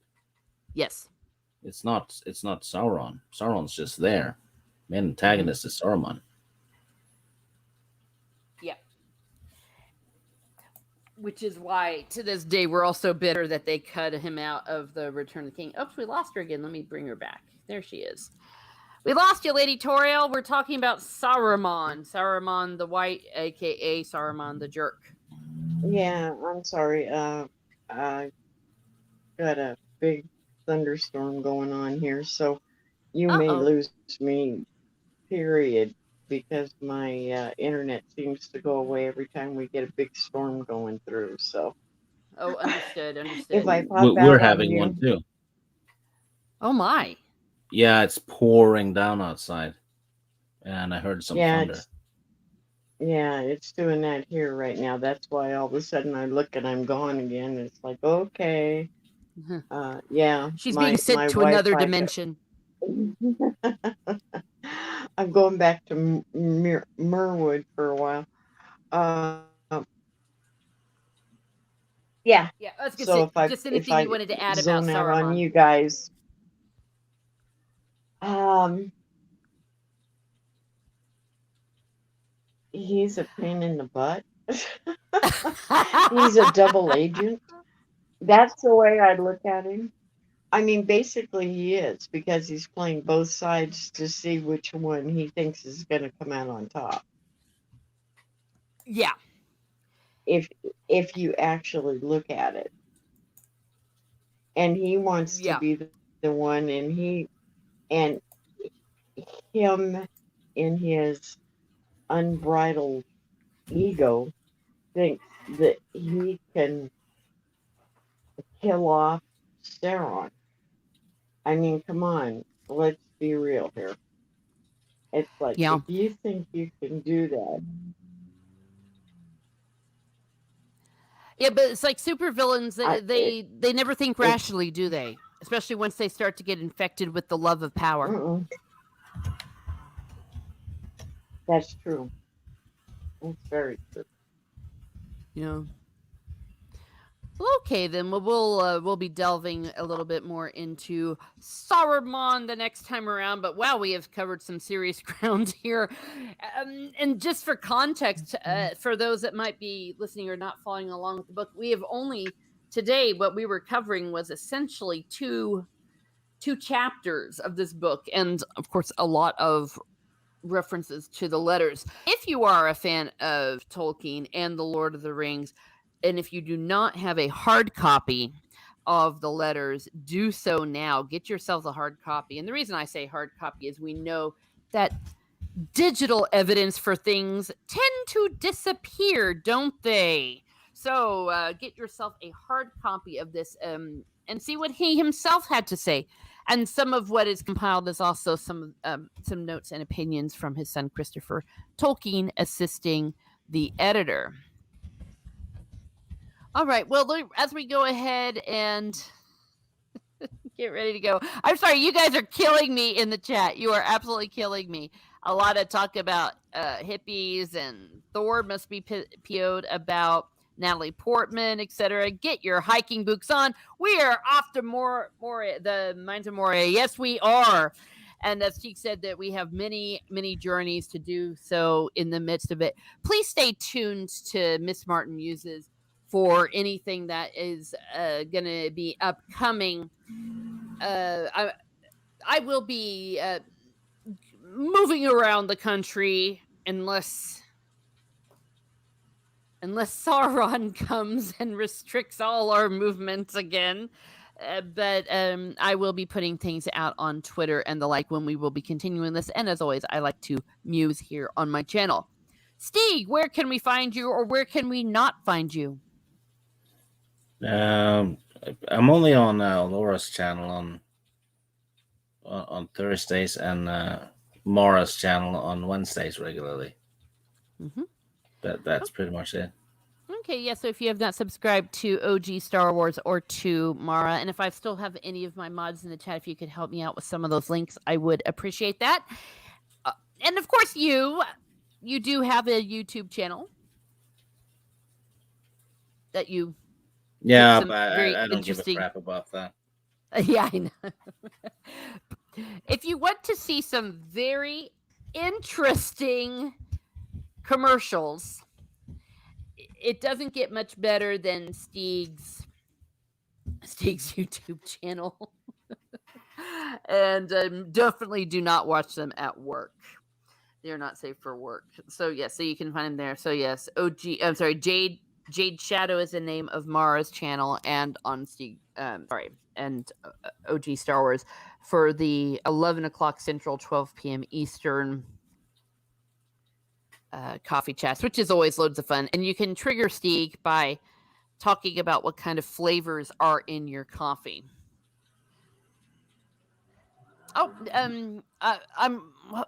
Speaker 1: Yes.
Speaker 4: It's not Sauron. Sauron's just there. Main antagonist is Saruman.
Speaker 1: Yeah. Which is why, to this day, we're all so bitter that they cut him out of the Return of the King. Oops, we lost her again. Let me bring her back. There she is. We lost you, Lady Toriel. We're talking about Saruman. Saruman the White, a.k.a. Saruman the Jerk.
Speaker 2: Yeah, I'm sorry. I got a big thunderstorm going on here, so you may lose me, period, because my internet seems to go away every time we get a big storm going through. So.
Speaker 1: Oh, understood.
Speaker 2: If I pop
Speaker 4: We're
Speaker 2: out
Speaker 4: having
Speaker 2: on you,
Speaker 4: one too.
Speaker 1: Oh my.
Speaker 4: Yeah, it's pouring down outside, and I heard some thunder.
Speaker 2: It's doing that here right now. That's why all of a sudden I look and I'm gone again. It's like, okay. Yeah.
Speaker 1: She's being sent to another dimension.
Speaker 2: I'm going back to Merwood for a while. Yeah.
Speaker 1: Yeah, I was gonna
Speaker 2: So
Speaker 1: say, just anything you wanted to add about
Speaker 2: zone out
Speaker 1: Saruman.
Speaker 2: on you guys. He's a pain in the butt. He's a double agent. That's the way I look at him. I mean, basically he is, because he's playing both sides to see which one he thinks is going to come out on top.
Speaker 1: Yeah.
Speaker 2: If you actually look at it. And he wants to be the one, and him in his unbridled ego thinks that he can kill off Elrond. I mean, come on, let's be real here. It's like,
Speaker 1: Yeah.
Speaker 2: if you think you can do that.
Speaker 1: Yeah, but it's like supervillains. They never think rationally, do they? Especially once they start to get infected with the love of power.
Speaker 2: That's true. That's very true.
Speaker 1: Yeah. Well, okay, then we'll be delving a little bit more into Saruman the next time around. But wow, we have covered some serious ground here. And just for context, for those that might be listening or not following along with the book, we have only today what we were covering was essentially two chapters of this book, and of course, a lot of references to the letters. If you are a fan of Tolkien and the Lord of the Rings, and if you do not have a hard copy of the letters, do so now. Get yourself a hard copy. And the reason I say hard copy is we know that digital evidence for things tend to disappear, don't they? So get yourself a hard copy of this and see what he himself had to say. And some of what is compiled is also some notes and opinions from his son Christopher Tolkien, assisting the editor. All right. Well, as we go ahead and get ready to go. I'm sorry, you guys are killing me in the chat. You are absolutely killing me. A lot of talk about hippies, and Thor must be PO'd about Natalie Portman, etc. Get your hiking boots on. We are off to Moria, the Mines of Moria. Yes, we are. And as Cheek said, that we have many, many journeys to do so in the midst of it. Please stay tuned to Miss Martin Muses for anything that is going to be upcoming. I will be moving around the country unless Sauron comes and restricts all our movements again. But I will be putting things out on Twitter and the like when we will be continuing this. And as always, I like to muse here on my channel. Stieg, where can we find you, or where can we not find you?
Speaker 4: I'm only on Laura's channel on Thursdays and Mara's channel on Wednesdays regularly.
Speaker 1: Mm-hmm.
Speaker 4: That's pretty much it.
Speaker 1: Okay, yeah, so if you have not subscribed to OG Star Wars or to Mara, and if I still have any of my mods in the chat, if you could help me out with some of those links, I would appreciate that. And of course, you do have a YouTube channel that you...
Speaker 4: Yeah, but I don't give a crap about that.
Speaker 1: Yeah, I know. If you want to see some very interesting commercials, it doesn't get much better than Stieg's YouTube channel. And definitely do not watch them at work. They're not safe for work. So yes, so you can find them there. So yes, Jade Shadow is the name of Mara's channel, and on Stieg, and OG Star Wars for the 11 o'clock Central, 12 p.m. Eastern coffee chats, which is always loads of fun. And you can trigger Stieg by talking about what kind of flavors are in your coffee. Oh, I'm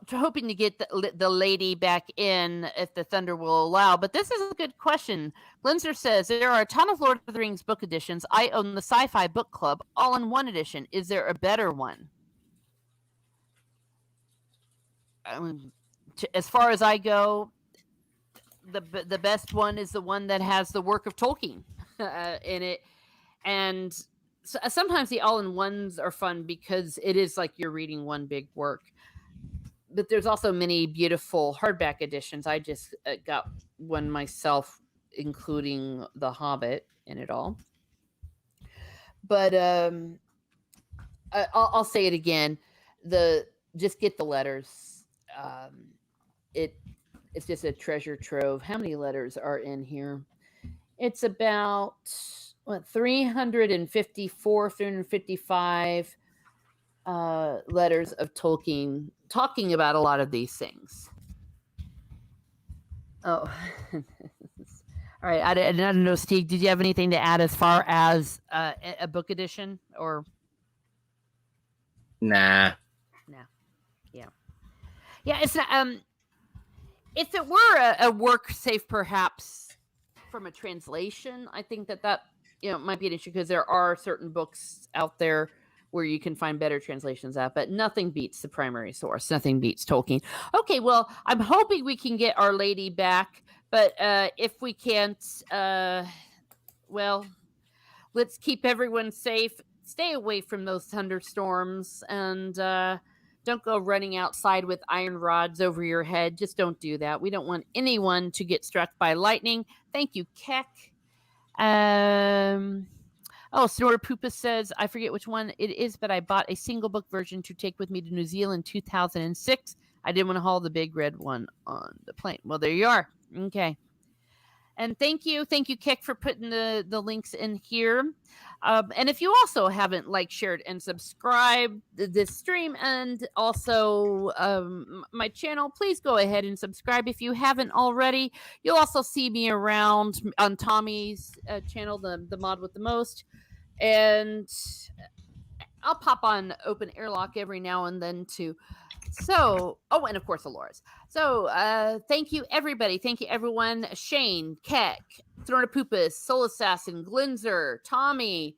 Speaker 1: hoping to get the lady back in if the thunder will allow. But this is a good question. Glenzer says, there are a ton of Lord of the Rings book editions. I own the Sci-Fi Book Club all-in-one edition. Is there a better one? As far as I go, the best one is the one that has the work of Tolkien in it. And so, sometimes the all-in-ones are fun because it is like you're reading one big work. But there's also many beautiful hardback editions. I just got one myself, including The Hobbit in it all. But I'll say it again. Just get the letters. It's just a treasure trove. How many letters are in here? It's about 354, 355 letters of Tolkien talking about a lot of these things. Oh, all right. I don't know, Steve. Did you have anything to add as far as a book edition or
Speaker 4: Nah.
Speaker 1: no? Yeah, yeah. It's not. If it were a work safe, perhaps from a translation, I think that might be an issue because there are certain books out there where you can find better translations at, but nothing beats the primary source. Nothing beats Tolkien. Okay, well, I'm hoping we can get Our Lady back, but if we can't, well, let's keep everyone safe. Stay away from those thunderstorms and don't go running outside with iron rods over your head. Just don't do that. We don't want anyone to get struck by lightning. Thank you, Keck. Snore Poopa says, I forget which one it is, but I bought a single book version to take with me to New Zealand 2006. I didn't want to haul the big red one on the plane. Well, there you are. Okay. And thank you, Kick, for putting the links in here. And if you also haven't shared, and subscribed this stream, and also my channel, please go ahead and subscribe if you haven't already. You'll also see me around on Tommy's channel, the mod with the most, and I'll pop on Open Airlock every now and then too. So, and of course, Alora's. So, thank you, everybody. Thank you, everyone. Shane, Keck, Throne of Poopas, Soul Assassin, Glinzer, Tommy,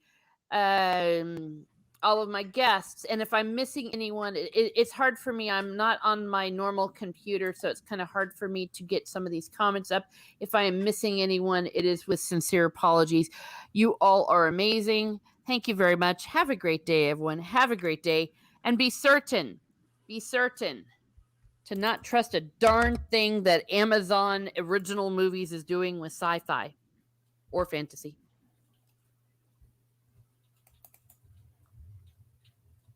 Speaker 1: all of my guests. And if I'm missing anyone, it's hard for me. I'm not on my normal computer, so it's kind of hard for me to get some of these comments up. If I am missing anyone, it is with sincere apologies. You all are amazing. Thank you very much. Have a great day, everyone. Have a great day. And be certain to not trust a darn thing that Amazon Original Movies is doing with sci-fi or fantasy.